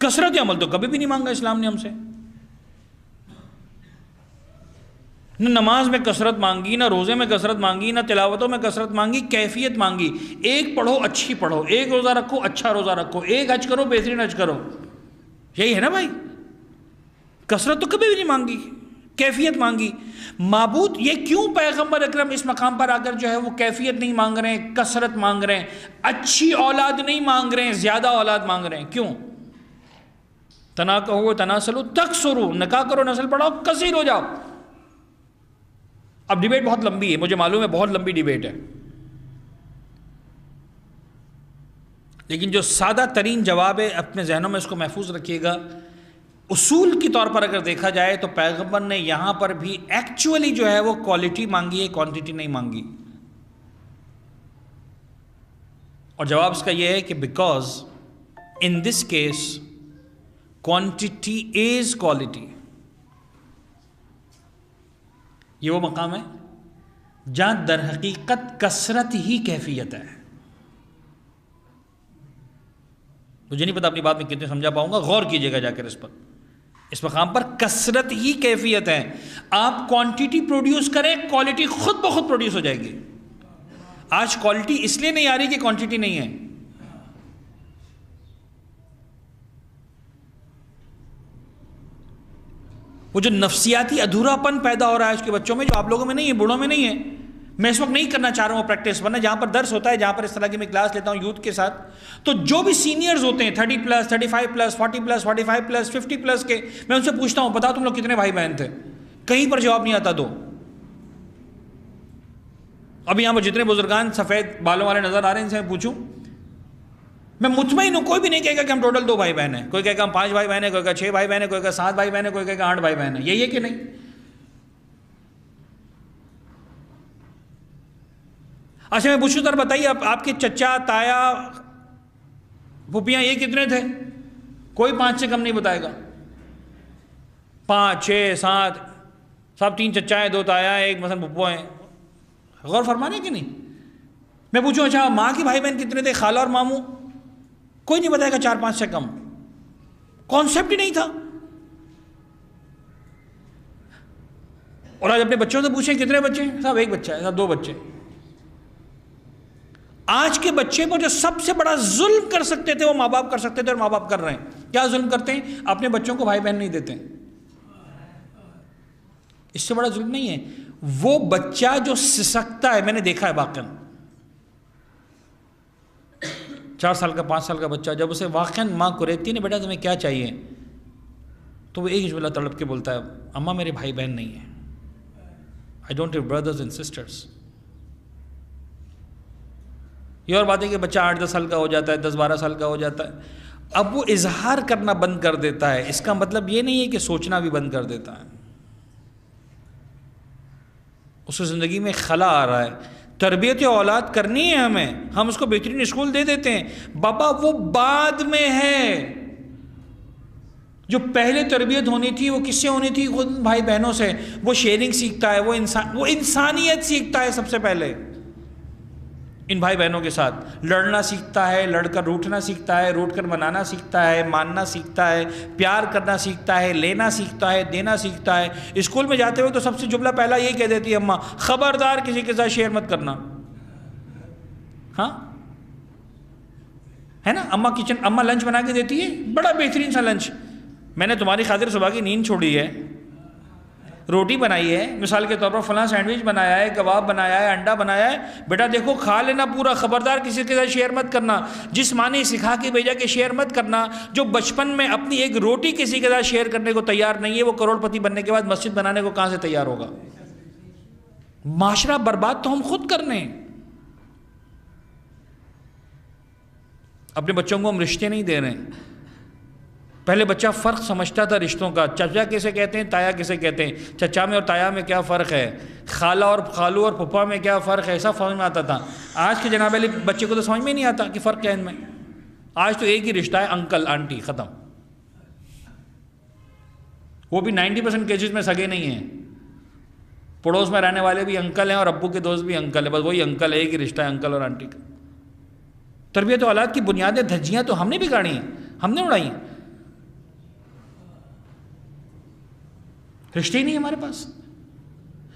کثرت عمل تو کبھی بھی نہیں مانگا اسلام نے ہم سے. نہ نماز میں کثرت مانگی، نہ روزے میں کثرت مانگی، نہ تلاوتوں میں کثرت مانگی، کیفیت مانگی. ایک پڑھو اچھی پڑھو، ایک روزہ رکھو اچھا روزہ رکھو، ایک حج کرو بہترین حج کرو. یہی ہے نا بھائی، کثرت تو کبھی بھی نہیں مانگی، کیفیت مانگی. معبود یہ کیوں پیغمبر اکرم اس مقام پر آ کر جو ہے وہ کیفیت نہیں مانگ رہے ہیں، کثرت مانگ رہے ہیں، اچھی اولاد نہیں مانگ رہے ہیں، زیادہ اولاد مانگ رہے ہیں؟ کیوں؟ تناکحوا تناسلوا تکثروا، نکاح کرو، نسل بڑھاؤ، کثیر ہو جاؤ. اب ڈیبیٹ بہت لمبی ہے، مجھے معلوم ہے بہت لمبی ڈیبیٹ ہے، لیکن جو سادہ ترین جواب ہے اپنے ذہنوں میں اس کو محفوظ رکھیے گا. اصول کی طور پر اگر دیکھا جائے تو پیغمبر نے یہاں پر بھی ایکچولی جو ہے وہ کوالٹی مانگی ہے، کوانٹٹی نہیں مانگی. اور جواب اس کا یہ ہے کہ because in this case quantity is quality. یہ وہ مقام ہے جہاں در حقیقت کثرت ہی کیفیت ہے. مجھے نہیں پتا اپنی بات میں کتنے سمجھا پاؤں گا، غور کیجئے گا جا کر اس پر. اس مقام پر کثرت ہی کیفیت ہے. آپ کوانٹٹی پروڈیوس کریں، کوالٹی خود بخود پروڈیوس ہو جائے گی. آج کوالٹی اس لیے نہیں آ رہی کہ کوانٹٹی نہیں ہے. وہ جو نفسیاتی ادھورا پن پیدا ہو رہا ہے آج کے بچوں میں، جو آپ لوگوں میں نہیں ہے، بوڑھوں میں نہیں ہے. میں اس وقت نہیں کرنا چاہ رہا ہوں پریکٹس، ورنہ جہاں پر درس ہوتا ہے، جہاں پر اس طرح کی میں کلاس لیتا ہوں یوتھ کے ساتھ، تو جو بھی سینئرز ہوتے ہیں 30 plus 35 plus 40 plus 45 plus 50 plus کے، میں ان سے پوچھتا ہوں بتاؤ تم لوگ کتنے بھائی بہن تھے؟ کہیں پر جواب نہیں آتا. دو. اب یہاں پر جتنے بزرگان سفید بالوں والے نظر آ رہے ہیں ان سے میں پوچھوں، میں مطمئن ہوں کوئی بھی نہیں کہے گا کہ ہم ٹوٹل 2 بھائی بہن ہیں. کوئی کہے گا ہم 5 بھائی بہن ہیں، کوئی کہے گا 6 بھائی بہن ہیں، کوئی کہے گا 7 بھائی بہن ہیں، کوئی کہے گا 8 بھائی بہن ہیں. یہی ہے کہ نہیں؟ اچھا میں پوچھوں سر بتائیے آپ کے چچا تایا پھوپھیاں یہ کتنے تھے؟ کوئی 5 سے کم نہیں بتائے گا. 5 6 7 سب 3 چچا ہیں، 2 تایا ہیں، 1 مثلا پھپھو ہیں. غور فرمانے کہ نہیں؟ میں پوچھوں اچھا ماں کے بھائی بہن کتنے تھے، خالہ اور ماموں؟ کوئی نہیں بتائے گا 4 5 سے کم. کانسیپٹ ہی نہیں تھا. اور آج اپنے بچوں سے پوچھیں کتنے بچے ہیں؟ صاحب 1 بچہ ہے، صاحب 2 بچے. آج کے بچے پر جو سب سے بڑا ظلم کر سکتے تھے وہ ماں باپ کر سکتے تھے، اور ماں باپ کر رہے ہیں. کیا ظلم کرتے ہیں؟ اپنے بچوں کو بھائی بہن نہیں دیتے. اس سے بڑا ظلم نہیں ہے. وہ بچہ جو سسکتا ہے، میں نے دیکھا ہے واقعاً، 4 سال کا 5 سال کا بچہ جب اسے واقعاً ماں کریتی ہے، بیٹا تمہیں کیا چاہیے، تو وہ ایک جملہ تڑپ کے بولتا ہے، اماں میرے بھائی بہن نہیں ہیں. I don't have brothers and sisters. یہ اور بات ہے کہ بچہ 8-10 سال کا ہو جاتا ہے، 10-12 سال کا ہو جاتا ہے، اب وہ اظہار کرنا بند کر دیتا ہے. اس کا مطلب یہ نہیں ہے کہ سوچنا بھی بند کر دیتا ہے. اس کی زندگی میں خلا آ رہا ہے. تربیت اولاد کرنی ہے ہمیں، ہم اس کو بہترین اسکول دے دیتے ہیں. بابا وہ بعد میں ہے. جو پہلے تربیت ہونی تھی وہ کس سے ہونی تھی؟ خود بھائی بہنوں سے. وہ شیئرنگ سیکھتا ہے، وہ انسانیت سیکھتا ہے سب سے پہلے ان بھائی بہنوں کے ساتھ. لڑنا سیکھتا ہے، لڑ کر روٹھنا سیکھتا ہے، روٹ کر منانا سیکھتا ہے، ماننا سیکھتا ہے، پیار کرنا سیکھتا ہے، لینا سیکھتا ہے، دینا سیکھتا ہے. اسکول میں جاتے ہوئے تو سب سے جملہ پہلا یہی کہہ دیتی ہے اماں، خبردار کسی کے ساتھ شیئر مت کرنا. ہاں ہے نا؟ اماں لنچ بنا کے دیتی ہے، بڑا بہترین سا لنچ. میں نے تمہاری خاطر صبح کی نیند چھوڑی ہے، روٹی بنائی ہے، مثال کے طور پر فلاں سینڈوچ بنایا ہے، کباب بنایا ہے، انڈا بنایا ہے، بیٹا دیکھو کھا لینا پورا، خبردار کسی کے ساتھ شیئر مت کرنا. جس ماں نے سکھا کے بھیجا کہ شیئر مت کرنا، جو بچپن میں اپنی ایک روٹی کسی کے ساتھ شیئر کرنے کو تیار نہیں ہے، وہ کروڑ پتی بننے کے بعد مسجد بنانے کو کہاں سے تیار ہوگا؟ معاشرہ برباد تو ہم خود کرنے. اپنے بچوں کو ہم رشتے نہیں دے رہے ہیں. پہلے بچہ فرق سمجھتا تھا رشتوں کا، چچا کسے کہتے ہیں، تایا کسے کہتے ہیں، چچا میں اور تایا میں کیا فرق ہے، خالہ اور خالو اور پھپھا میں کیا فرق ہے، ایسا سمجھ میں آتا تھا. آج کے جناب علی بچے کو تو سمجھ میں نہیں آتا کہ فرق کیا ہے ان میں. آج تو ایک ہی رشتہ ہے، انکل آنٹی، ختم. وہ بھی 90% کیسز میں سگے نہیں ہیں. پڑوس میں رہنے والے بھی انکل ہیں اور ابو کے دوست بھی انکل ہیں، بس وہی انکل ہے، ایک ہی رشتہ ہے انکل اور آنٹی کا. تربیت اولاد کی بنیادیں دھجیاں تو ہم نے بگاڑی ہیں، ہم نے اڑائی ہیں. رشتے ہی نہیں ہمارے پاس.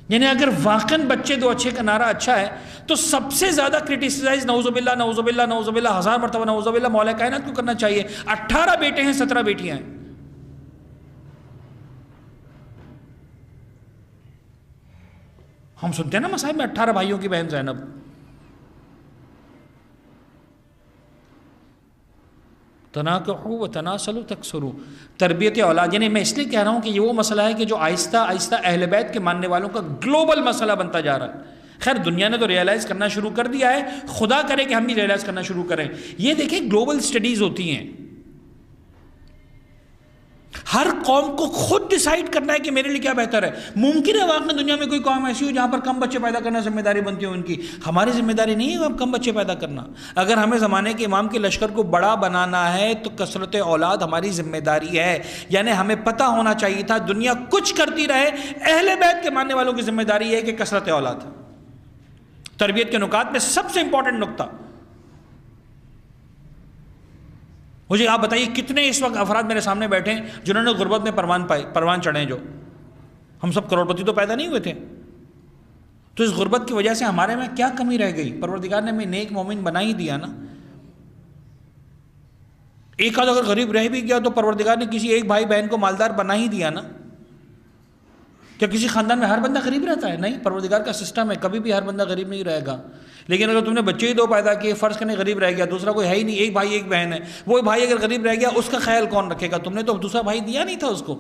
یعنی اگر واقعاً بچے دو اچھے کا نعرہ اچھا ہے تو سب سے زیادہ کرٹیسائز نعوذ باللہ نعوذ باللہ نعوذ باللہ 1000 مرتبہ نعوذ باللہ مولا کائنات کو کرنا چاہیے. 18 بیٹے ہیں، 17 بیٹیاں ہیں. ہم سنتے ہیں نا مصائب میں 18 بھائیوں کی بہن زینب. تناکحوا وتناسلوا تکثروا. تربیت اولاد، یعنی میں اس لیے کہہ رہا ہوں کہ یہ وہ مسئلہ ہے کہ جو آہستہ آہستہ اہل بیت کے ماننے والوں کا گلوبل مسئلہ بنتا جا رہا ہے. خیر دنیا نے تو ریئلائز کرنا شروع کر دیا ہے، خدا کرے کہ ہم بھی ریئلائز کرنا شروع کریں. یہ دیکھیں گلوبل سٹڈیز ہوتی ہیں، ہر قوم کو خود ڈیسائیڈ کرنا ہے کہ میرے لیے کیا بہتر ہے. ممکن ہے واقعی دنیا میں کوئی قوم ایسی ہو جہاں پر کم بچے پیدا کرنا ذمہ داری بنتی ہو ان کی. ہماری ذمہ داری نہیں ہے کم بچے پیدا کرنا. اگر ہمیں زمانے کے امام کے لشکر کو بڑا بنانا ہے تو کثرت اولاد ہماری ذمہ داری ہے. یعنی ہمیں پتہ ہونا چاہیے تھا دنیا کچھ کرتی رہے، اہل بیت کے ماننے والوں کی ذمہ داری ہے کہ کثرت اولاد. تربیت کے نکات میں سب سے امپورٹنٹ نقطہ، مجھے آپ بتائیے کتنے اس وقت افراد میرے سامنے بیٹھے ہیں جنہوں نے غربت میں پروان چڑھے. جو ہم سب کروڑ پتی تو پیدا نہیں ہوئے تھے، تو اس غربت کی وجہ سے ہمارے میں کیا کمی رہ گئی؟ پروردگار نے ہمیں نیک مومن بنا ہی دیا نا. ایک آدھ اگر غریب رہ بھی گیا تو پروردگار نے کسی ایک بھائی بہن کو مالدار بنا ہی دیا نا. کیا کسی خاندان میں ہر بندہ غریب رہتا ہے؟ نہیں، پروردگار کا سسٹم ہے کبھی بھی ہر بندہ غریب نہیں رہے گا. لیکن اگر تم نے بچے ہی 2 پیدا کیے، فرض کرنے غریب رہ گیا، دوسرا کوئی ہے ہی نہیں، ایک بھائی ایک بہن ہے، وہ بھائی اگر غریب رہ گیا اس کا خیال کون رکھے گا؟ تم نے تو دوسرا بھائی دیا نہیں تھا اس کو.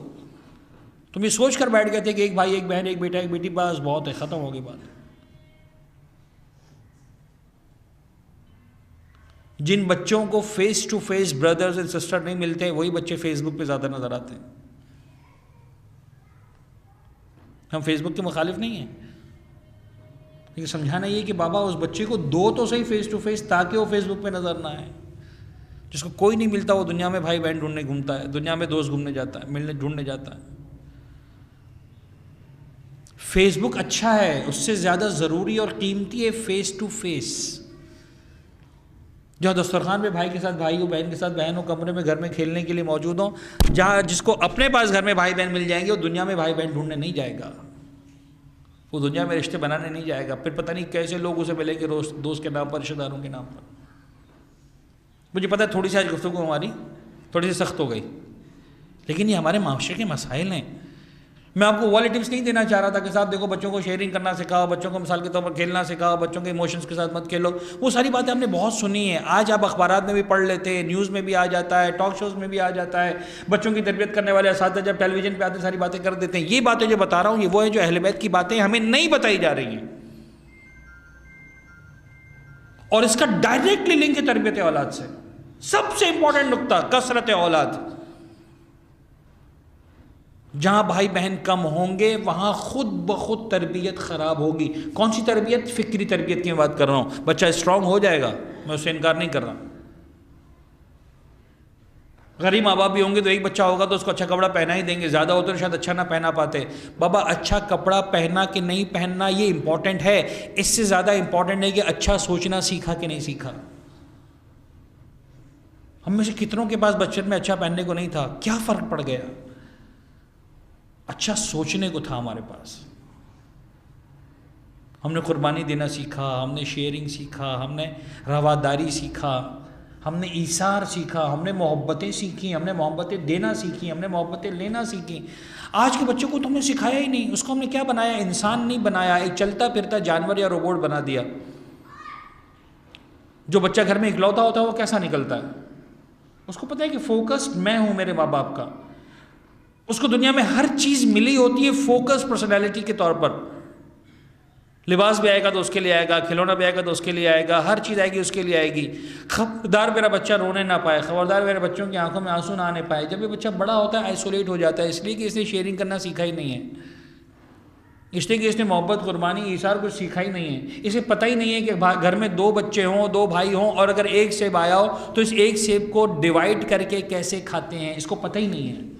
تم یہ سوچ کر بیٹھ گئے تھے کہ ایک بھائی ایک بہن ایک بیٹا ایک بیٹی، بس بہت ہے، ختم ہو گئی بات. جن بچوں کو face to face brothers and sister نہیں ملتے وہی بچے فیس بک پہ زیادہ نظر آتے ہیں. ہم فیس بک کے مخالف نہیں ہیں، لیکن سمجھانا یہ کہ بابا اس بچے کو دو تو صحیح فیس ٹو فیس تاکہ وہ فیس بک پہ نظر نہ آئے. جس کو کوئی نہیں ملتا وہ دنیا میں بھائی بہن ڈھونڈنے گھومتا ہے، دنیا میں دوست گھومنے جاتا ہے، ملنے ڈھونڈنے جاتا ہے. فیس بک اچھا ہے، اس سے زیادہ ضروری اور قیمتی ہے فیس ٹو فیس. جہاں دسترخوان پہ بھائی کے ساتھ بھائی ہو، بہن کے ساتھ بہن ہو، کمرے میں گھر میں کھیلنے کے لیے موجود ہوں، جہاں جس کو اپنے پاس گھر میں بھائی بہن مل جائیں گے وہ دنیا میں بھائی بہن ڈھونڈنے نہیں جائے گا. وہ دنیا میں رشتے بنانے نہیں جائے گا، پھر پتہ نہیں کیسے لوگ اسے ملیں گے دوست کے نام پر، رشتہ داروں کے نام پر۔ مجھے پتہ ہے تھوڑی سی آج گفتگو ہماری تھوڑی سی سخت ہو گئی، لیکن یہ ہمارے معاشرے کے مسائل ہیں۔ میں آپ کو وہ ٹپس نہیں دینا چاہ رہا تھا کہ صاحب دیکھو بچوں کو شیئرنگ کرنا سکھاؤ، بچوں کو مثال کے طور پر کھیلنا سکھاؤ، بچوں کے ایموشنز کے ساتھ مت کھیلو، وہ ساری باتیں ہم نے بہت سنی ہیں، آج آپ اخبارات میں بھی پڑھ لیتے ہیں، نیوز میں بھی آ جاتا ہے، ٹاک شوز میں بھی آ جاتا ہے، بچوں کی تربیت کرنے والے اساتذہ جب ٹیلی ویژن پہ آتے ساری باتیں کر دیتے ہیں۔ یہ باتیں جو بتا رہا ہوں یہ وہ ہیں جو اہل بیت کی باتیں ہمیں نہیں بتائی جا رہی ہیں، اور اس کا ڈائریکٹلی لنک ہے تربیت اولاد سے۔ سب سے امپورٹنٹ نقطہ کثرت اولاد۔ جہاں بھائی بہن کم ہوں گے وہاں خود بخود تربیت خراب ہوگی۔ کون سی تربیت؟ فکری تربیت کی بات کر رہا ہوں۔ بچہ اسٹرانگ ہو جائے گا، میں اس سے انکار نہیں کر رہا۔ غریب ماں باپ بھی ہوں گے تو ایک بچہ ہوگا تو اس کو اچھا کپڑا پہنا ہی دیں گے، زیادہ ہوتا ہے شاید اچھا نہ پہنا پاتے۔ بابا اچھا کپڑا پہنا کہ نہیں پہننا یہ امپورٹنٹ ہے، اس سے زیادہ امپورٹنٹ ہے کہ اچھا سوچنا سیکھا کہ نہیں سیکھا۔ ہم میں سے کتنوں کے پاس بچپن میں اچھا پہننے کو نہیں تھا، کیا فرق پڑ گیا؟ اچھا سوچنے کو تھا ہمارے پاس۔ ہم نے قربانی دینا سیکھا، ہم نے شیئرنگ سیکھا، ہم نے رواداری سیکھا، ہم نے ایثار سیکھا، ہم نے محبتیں سیکھی، ہم نے محبتیں دینا سیکھی، ہم نے محبتیں لینا سیکھی۔ آج کے بچوں کو تو ہم نے سکھایا ہی نہیں، اس کو ہم نے کیا بنایا؟ انسان نہیں بنایا، ایک چلتا پھرتا جانور یا روبوٹ بنا دیا۔ جو بچہ گھر میں اکلوتا ہوتا ہے وہ کیسا نکلتا ہے؟ اس کو پتہ ہے کہ فوکسڈ میں ہوں میرے ماں باپ کا، اس کو دنیا میں ہر چیز ملی ہوتی ہے فوکس پرسنالٹی کے طور پر۔ لباس بھی آئے گا تو اس کے لیے آئے گا، کھلونا بھی آئے گا تو اس کے لیے آئے گا، ہر چیز آئے گی اس کے لیے آئے گی۔ خبردار میرا بچہ رونے نہ پائے، خبردار میرے بچوں کی آنکھوں میں آنسو نہ آنے پائے۔ جب یہ بچہ بڑا ہوتا ہے آئسولیٹ ہو جاتا ہے، اس لیے کہ اس نے شیئرنگ کرنا سیکھا ہی نہیں ہے، اس لیے کہ اس نے محبت، قربانی، ایثار کچھ سیکھا ہی نہیں ہے۔ اسے پتہ ہی نہیں ہے کہ گھر میں 2 بچے ہوں، 2 بھائی ہوں، اور اگر ایک سیب آیا ہو تو اس ایک سیب کو ڈیوائڈ کر کے کیسے کھاتے ہیں، اس کو پتہ ہی نہیں ہے۔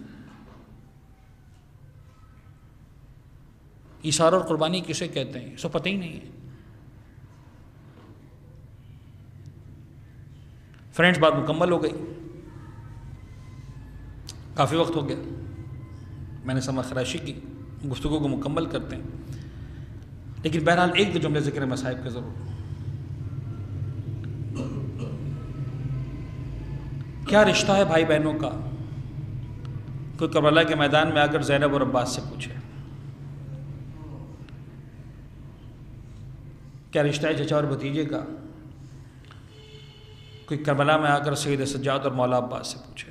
ایثار اور قربانی کسے کہتے ہیں اس کو پتہ ہی نہیں ہے۔ فرینڈز، بات مکمل ہو گئی، کافی وقت ہو گیا، میں نے سمجھ خراشی کی، گفتگو کو مکمل کرتے ہیں، لیکن بہرحال ایک دو جملے ذکر مصائب کے ضرور۔ کیا رشتہ ہے بھائی بہنوں کا؟ کوئی کربلا کے میدان میں آ کر زینب اور عباس سے پوچھے، کیا رشتہ ہے چچا اور بھتیجے کا؟ کوئی کربلا میں آ کر سید سجاد اور مولا عباس سے پوچھے۔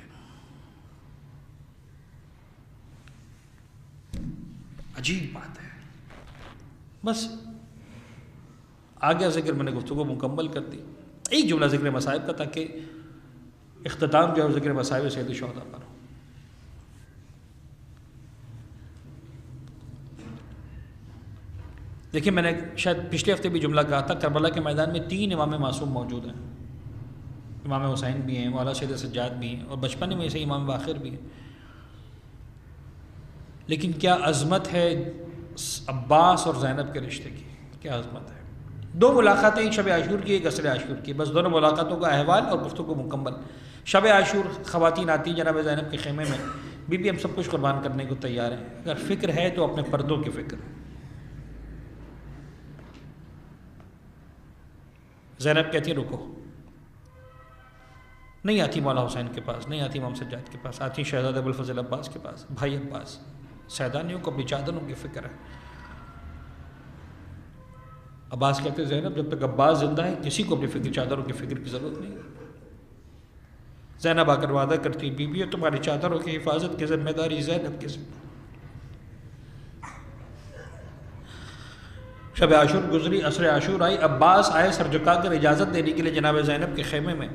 عجیب بات ہے۔ بس آگے ذکر میں نے گفتگو مکمل کر دی، ایک جملہ ذکر مصائب کا تاکہ اختتام جو ہے ذکر مصائب سید الشہداء پر ہو۔ دیکھیں میں نے شاید پچھلے ہفتے بھی جملہ کہا تھا، کربلا کے میدان میں 3 امام معصوم موجود ہیں، امام حسین بھی ہیں، مولا سید سجاد بھی ہیں، اور بچپن میں سے امام باقر بھی ہیں، لیکن کیا عظمت ہے عباس اور زینب کے رشتے کی، کیا عظمت ہے۔ 2 ملاقاتیں، ایک شب عاشور کی، ایک عصر عاشور کی، بس دونوں ملاقاتوں کا احوال اور گفتگو مکمل۔ شب عاشور خواتین آتی جناب زینب کے خیمے میں، بی بی ہم سب کچھ قربان کرنے کو تیار ہیں، اگر فکر ہے تو اپنے پردوں کی فکر ہے۔ زینب کہتی ہے رکو، نہیں آتی مولا حسین کے پاس، نہیں آتی امام سجاد کے پاس، آتی شہزادہ ابوالفضل عباس کے پاس، بھائی عباس، سیدانیوں کو اپنی چادروں کی فکر ہے۔ عباس کہتے ہیں زینب جب تک عباس زندہ ہے کسی کو اپنی فکر، چادروں کی فکر کی ضرورت نہیں۔ زینب آ کر وعدہ کرتی بی بی تمہاری چادروں کی حفاظت کی ذمہ داری زینب کی ذمہ۔ شب عاشور گزری، عصر عاشور آئی، عباس آئے سر جھکا کر اجازت دینے کے لیے جناب زینب کے خیمے میں۔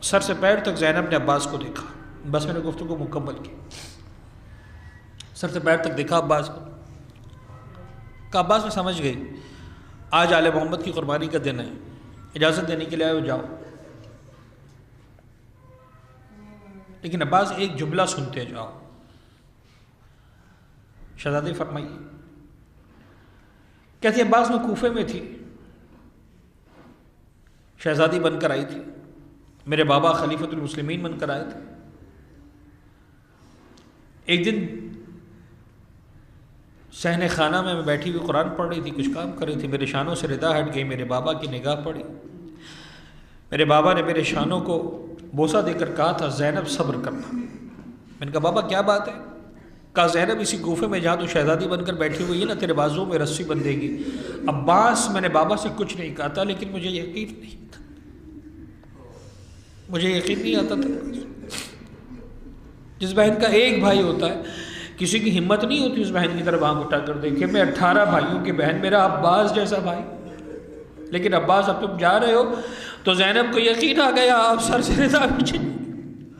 سر سے پیر تک زینب نے عباس کو دیکھا، بس میں نے گفتگو مکمل کی، سر سے پیر تک دیکھا عباس کو، کہ عباس میں سمجھ گئی آج آل محمد کی قربانی کا دن ہے، اجازت دینے کے لیے آئے ہو جاؤ۔ لیکن عباس ایک جملہ سنتے جاؤ، شہزادی فرمائیے۔ کہتی عباس میں کوفے میں تھی، شہزادی بن کر آئی تھی، میرے بابا خلیفۃ المسلمین بن کر آئے تھے۔ ایک دن صحن خانہ میں بیٹھی ہوئی قرآن پڑھ رہی تھی، کچھ کام کر رہی تھی، میرے شانوں سے ردا ہٹ گئی، میرے بابا کی نگاہ پڑی، میرے بابا نے میرے شانوں کو بوسہ دے کر کہا تھا زینب صبر کرنا۔ میں نے کہا بابا کیا بات ہے؟ کہا زینب اسی گوفے میں جہاں تو شہزادی بن کر بیٹھی ہوئی ہے نا، تیرے بازو میں رسی بندھے گی۔ عباس میں نے بابا سے کچھ نہیں کہا تھا، لیکن مجھے یقین نہیں تھا، مجھے یقین نہیں آتا تھا۔ جس بہن کا ایک بھائی ہوتا ہے کسی کی ہمت نہیں ہوتی اس بہن کی طرف آنکھ اٹھا کر دیکھے، میں 18 بھائیوں کی بہن، میرا عباس جیسا بھائی، لیکن عباس اب تم جا رہے ہو تو زینب کو یقین آ گیا آپ سر سے رضا پیچھے،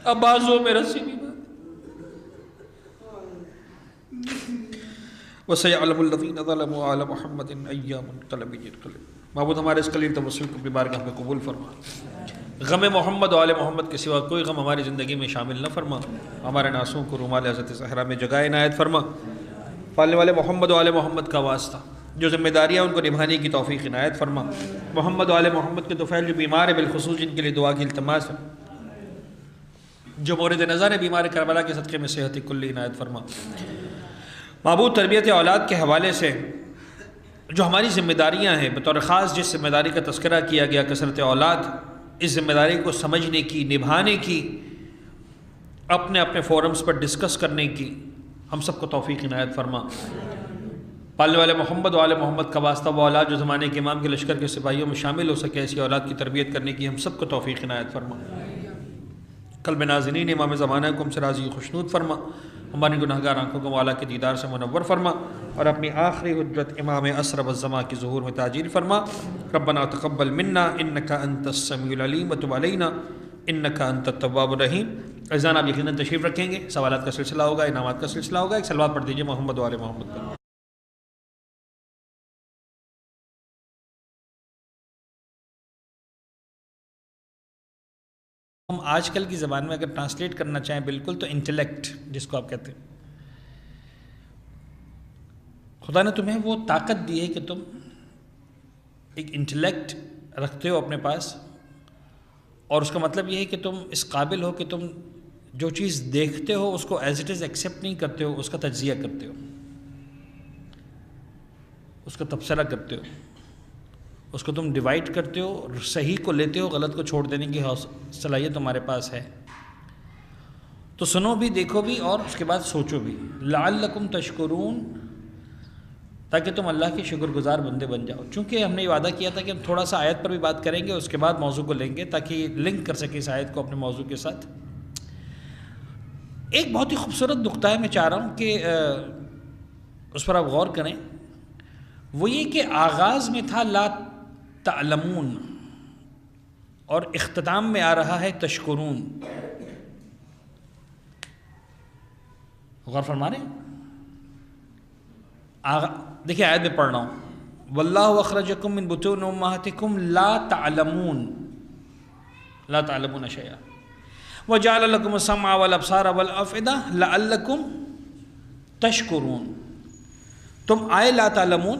عباس ہو میرا سی بھی بات۔ وَسَيَعْلَمُ الَّذِينَ ظَلَمُوا عَلَى مُحَمَّدٍ أَيَّ مُنْقَلَبٍ يَنْقَلِبُونَ۔ معبود ہمارے اس قلیل توسل کو اپنی بارگاہ میں قبول فرما، غم محمد و آل محمد کے سوا کوئی غم ہماری زندگی میں شامل نہ فرما، ہمارے ناسوں کو رومال حضرت زہرا میں جگہ عنایت فرما، پالنے والے محمد و آل محمد کا واسطہ جو ذمہ داریاں ان کو نبھانے کی توفیق عنایت فرما، محمد و آل محمد کے طفیل جو بیمار ہے بالخصوص جن کے لیے دعا کی التماس ہے، جو مورد نظر ہے بیمار کربلا کے صدقے میں صحت کلی عنایت فرما۔ معبود تربیت اولاد کے حوالے سے جو ہماری ذمہ داریاں ہیں، بطور خاص جس ذمہ داری کا تذکرہ کیا گیا کثرت اولاد، اس ذمہ داری کو سمجھنے کی، نبھانے کی، اپنے اپنے فورمز پر ڈسکس کرنے کی ہم سب کو توفیق عنایت فرما۔ پالنے والے محمد و آل محمد کا واسطہ وہ اولاد جو زمانے کے امام کے لشکر کے سپاہیوں میں شامل ہو سکے، ایسی اولاد کی تربیت کرنے کی ہم سب کو توفیق عنایت فرما۔ قلب ناظرین امام زمانہ کو ہم سے راضی خوشنود فرما، ہماری گناہگار آنکھوں کو مولا کے دیدار سے منور فرما، اور اپنی آخری حجت امام اسرب الزماں کی ظہور میں تاجیل فرما۔ ربنا تقبل منا انک انت السمیع العلیم وتب علینا انک انت التواب الرحیم۔ عزیزان آپ یقیناً تشریف رکھیں گے، سوالات کا سلسلہ ہوگا، انعامات کا سلسلہ ہوگا، ایک سلوات پڑھ دیجیے محمد و آل محمد پر۔ ہم آج کل کی زبان میں اگر ٹرانسلیٹ کرنا چاہیں بالکل تو انٹلیکٹ جس کو آپ کہتے ہیں، خدا نے تمہیں وہ طاقت دی ہے کہ تم ایک انٹلیکٹ رکھتے ہو اپنے پاس، اور اس کا مطلب یہ ہے کہ تم اس قابل ہو کہ تم جو چیز دیکھتے ہو اس کو ایز اٹ از ایکسیپٹ نہیں کرتے ہو، اس کا تجزیہ کرتے ہو، اس کا تبصرہ کرتے ہو، اس کو تم ڈیوائڈ کرتے ہو، صحیح کو لیتے ہو، غلط کو چھوڑ دینے کی صلاحیت تمہارے پاس ہے۔ تو سنو بھی، دیکھو بھی، اور اس کے بعد سوچو بھی، لعلکم تشکرون، تاکہ تم اللہ کے شکر گزار بندے بن جاؤ۔ چونکہ ہم نے یہ وعدہ کیا تھا کہ ہم تھوڑا سا آیت پر بھی بات کریں گے، اس کے بعد موضوع کو لیں گے تاکہ لنک کر سکے اس آیت کو اپنے موضوع کے ساتھ۔ ایک بہت ہی خوبصورت نقطہ ہے، میں چاہ رہا ہوں کہ اس پر آپ غور کریں، وہ یہ کہ آغاز میں تھا لا تعلمون اور اختتام میں آ رہا ہے تشکرون۔ غور فرما رہے ہیں؟ دیکھیں آیت میں پڑھ رہا ہوں، واللہ اخرجکم من بطون امہاتکم لا تعلمون، لا تعلمون شیئا وجعل لکم السمع والابصار والافئدہ لعلکم تشکرون۔ تم آئے لا تعلمون،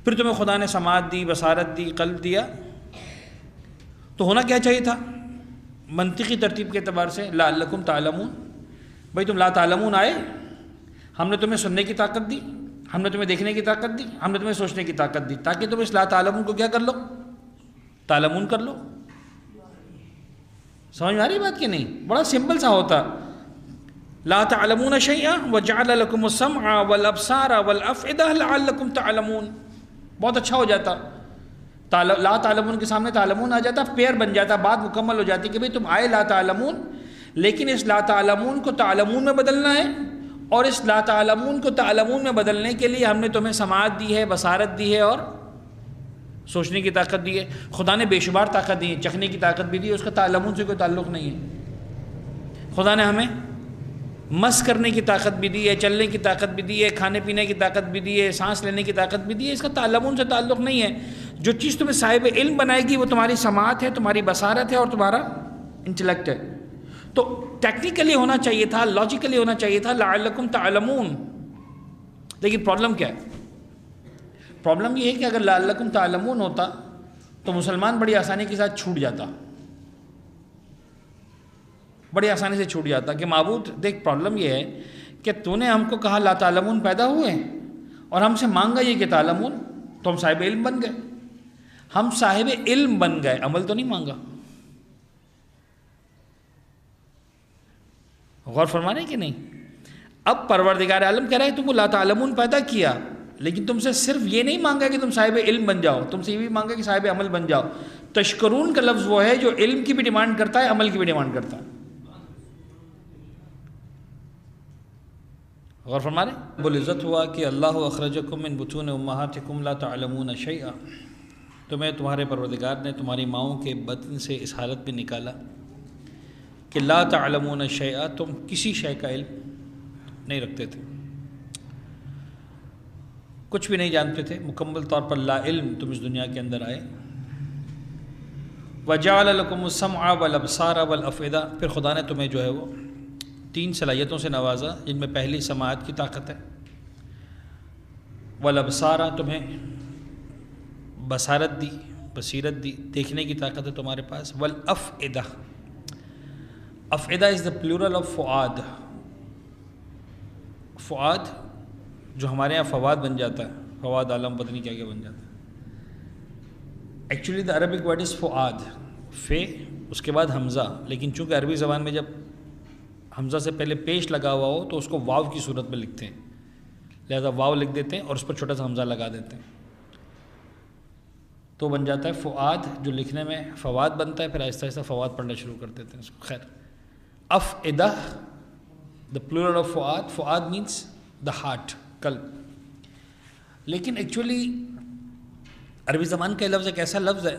پھر تمہیں خدا نے سماعت دی، بصارت دی، قلب دیا، تو ہونا کیا چاہیے تھا منطقی ترتیب کے اعتبار سے؟ لعلکم تعلمون، بھائی تم لا تعلمون آئے، ہم نے تمہیں سننے کی طاقت دی، ہم نے تمہیں دیکھنے کی طاقت دی، ہم نے تمہیں سوچنے کی طاقت دی، تاکہ تم اس لا تعلمون کو کیا کر لو؟ تعلمون کر لو۔ سمجھ میں آ رہی بات کہ نہیں؟ بڑا سمپل سا ہوتا، لا تعلمون شیئا وجعل لکم السمع والابصار والافئدہ لعلکم تعلمون، بہت اچھا ہو جاتا، لا تعلمون کے سامنے تعلمون آ جاتا، پیر بن جاتا، بات مکمل ہو جاتی کہ بھئی تم آئے لا تعلمون، لیکن اس لا تعلمون کو تعلمون میں بدلنا ہے، اور اس لا تعلمون کو تعلمون میں بدلنے کے لیے ہم نے تمہیں سماعت دی ہے، بصارت دی ہے، اور سوچنے کی طاقت دی ہے۔ خدا نے بے شمار طاقت دی ہے، چکھنے کی طاقت بھی دی ہے، اس کا تعلمون سے کوئی تعلق نہیں ہے۔ خدا نے ہمیں مس کرنے کی طاقت بھی دی ہے، چلنے کی طاقت بھی دی ہے، کھانے پینے کی طاقت بھی دی ہے، سانس لینے کی طاقت بھی دی ہے، اس کا تعلمون سے تعلق نہیں ہے۔ جو چیز تمہیں صاحب علم بنائے گی وہ تمہاری سماعت ہے، تمہاری بصارت ہے، اور تمہارا انٹلیکٹ ہے۔ تو ٹیکنیکلی ہونا چاہیے تھا، لاجیکلی ہونا چاہیے تھا لعلکم تعلمون، لیکن پرابلم کیا ہے؟ پرابلم یہ ہے کہ اگر لعلکم تعلمون ہوتا تو مسلمان بڑی آسانی کے ساتھ چھوٹ جاتا، بڑی آسانی سے چھوٹ جاتا کہ معبود دیکھ، پرابلم یہ ہے کہ تو نے ہم کو کہا لا تعلمون پیدا ہوئے اور ہم سے مانگا یہ کہ تعلمون، تو ہم صاحب علم بن گئے. ہم صاحب علم بن گئے، عمل تو نہیں مانگا. غور فرما رہے کہ نہیں؟ اب پروردگار عالم کہہ رہا ہے تم کو لا تعلمون پیدا کیا، لیکن تم سے صرف یہ نہیں مانگا کہ تم صاحب علم بن جاؤ، تم سے یہ بھی مانگا کہ صاحب عمل بن جاؤ. تشکرون کا لفظ وہ ہے جو علم کی بھی ڈیمانڈ کرتا ہے، عمل کی بھی ڈیمانڈ کرتا ہے. غور فرما رہے؟ رب العزت ہوا کہ اللہ اخرجکم من بطون امہاتکم لا تعلمون شیئا، تمہیں تمہارے پروردگار نے تمہاری ماؤں کے بطن سے اس حالت میں نکالا کہ لا تعلمون شیئا، تم کسی شے کا علم نہیں رکھتے تھے، کچھ بھی نہیں جانتے تھے، مکمل طور پر لا علم تم اس دنیا کے اندر آئے. وَجَعَلَ لَكُمُ السَّمْعَ وَالْأَبْصَارَ وَالْأَفْئِدَةَ، پھر خدا نے تمہیں جو ہے وہ 3 صلاحیتوں سے نوازا، جن میں پہلی سماعت کی طاقت ہے. وَالْأَبْصَارَ، تمہیں بصارت دی، بصیرت دی، دیکھنے کی طاقت ہے تمہارے پاس. وَالْأَفْئِدَةَ، افئدہ از دا پلورل آف فؤاد. فؤاد جو ہمارے یہاں فواد بن جاتا ہے، فواد عالم پتہ نہیں کیا کیا بن جاتا ہے. Actually the Arabic word is فؤاد، فے اس کے بعد حمزہ، لیکن چونکہ عربی زبان میں جب حمزہ سے پہلے پیش لگا ہوا ہو تو اس کو واو کی صورت میں لکھتے ہیں، لہذا واو لکھ دیتے ہیں اور اس پر چھوٹا سا حمزہ لگا دیتے ہیں، تو بن جاتا ہے فؤاد، جو لکھنے میں فواد بنتا ہے، پھر آہستہ آہستہ فواد پڑھنا شروع کر دیتے ہیں اس کو. خیر، افئدہ دا پلورل آف فؤاد، فؤاد مینس دا ہارٹ، قلب. لیکن ایکچولی عربی زبان کا لفظ ایک ایسا لفظ ہے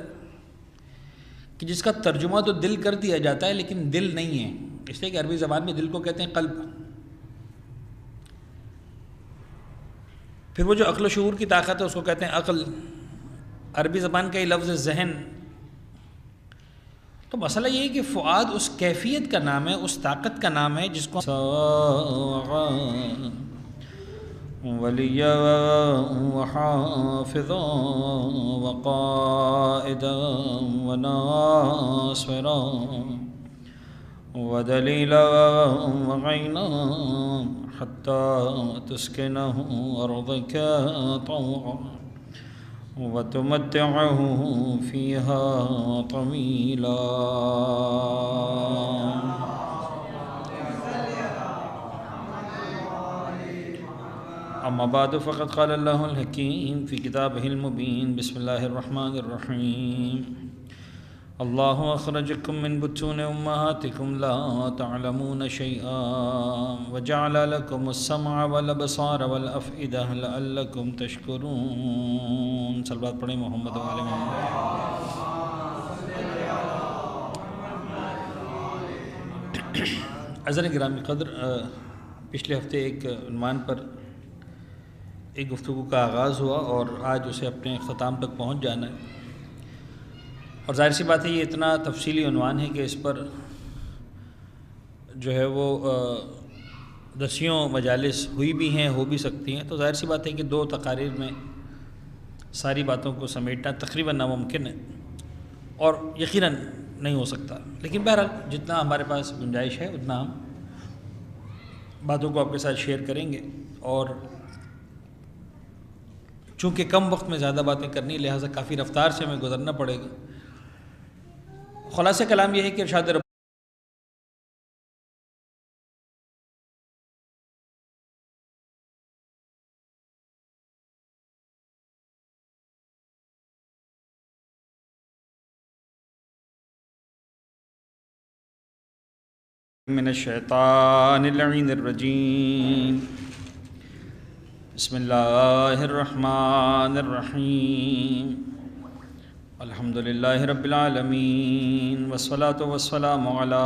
کہ جس کا ترجمہ تو دل کر دیا جاتا ہے لیکن دل نہیں ہے، اس لیے کہ عربی زبان میں دل کو کہتے ہیں قلب. پھر وہ جو عقل و شعور کی طاقت ہے اس کو کہتے ہیں عقل. عربی زبان کا یہ لفظ ذہن. تو مسئلہ یہ ہے کہ فؤاد اس کیفیت کا نام ہے، اس طاقت کا نام ہے جس کو وَلِيًّا وَحَافِظًا وَقَائِدًا وَنَاصِرًا وَدَلِيلًا وَعَيْنًا حَتَّى تُسْكِنَهُ أَرْضَكَ طَوْعًا وَتُمَتِّعَهُ فِيهَا طَوِيلًا. اما بعد فقد قال اللہ الحکیم فی کتابہ المبین. بسم اللہ الرحمن الرحیم. اللہ اخرجکم من بطون امہاتکم لا تعلمون شیئا وجعل لکم السمع والابصار والافئدہ لعلکم تشکرون. صلوات پڑھیں محمد و آل محمد. عزیزان گرامی قدر، پچھلے ہفتے ایک عنوان پر ایک گفتگو کا آغاز ہوا اور آج اسے اپنے اختتام تک پہنچ جانا ہے. اور ظاہر سی بات ہے یہ اتنا تفصیلی عنوان ہے کہ اس پر جو ہے وہ دسیوں مجالس ہوئی بھی ہیں، ہو بھی سکتی ہیں. تو ظاہر سی بات ہے کہ 2 تقاریر میں ساری باتوں کو سمیٹنا تقریباً ناممکن ہے اور یقیناً نہیں ہو سکتا. لیکن بہرحال جتنا ہمارے پاس گنجائش ہے اتنا ہم باتوں کو آپ کے ساتھ شیئر کریں گے. اور چونکہ کم وقت میں زیادہ باتیں کرنی، لہٰذا کافی رفتار سے ہمیں گزرنا پڑے گا. خلاصہ کلام یہ ہے کہ ارشاد رب من الشیطان اللعین الرجیم. بسم اللہ الرحمن الرحیم. الحمد للہ رب العالمین والصلاة والسلام علی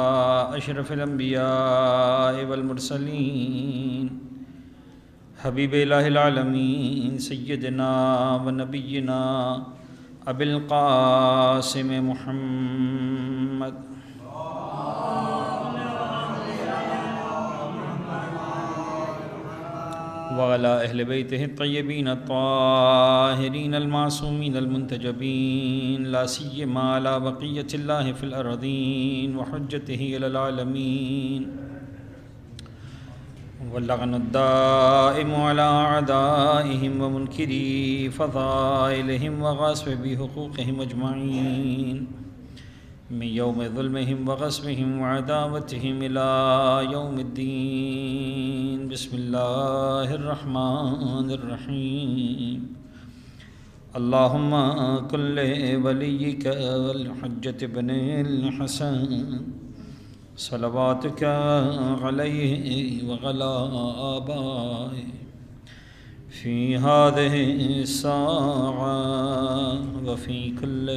اشرف الانبیاء والمرسلین حبیب الہ العالمین سیدنا و نبینا ابی القاسم محمد وعلى أهل بيته الطيبين الطاهرين المعصومين المنتجبين لا سيما على بقية الله في الأرضين وحجته إلى العالمين واللعن الدائم على أعدائهم ومنكري فضائلهم وغاصب بحقوقهم أجمعين من يوم ظلمهم وغصبهم وعداوتهم إلى يوم الدين. بسم الله الرحمن الرحيم. اللهم كن لوليك الحجة بن الحسن صلواتك عليه وعلى آبائه في هذه الساعة وفي كل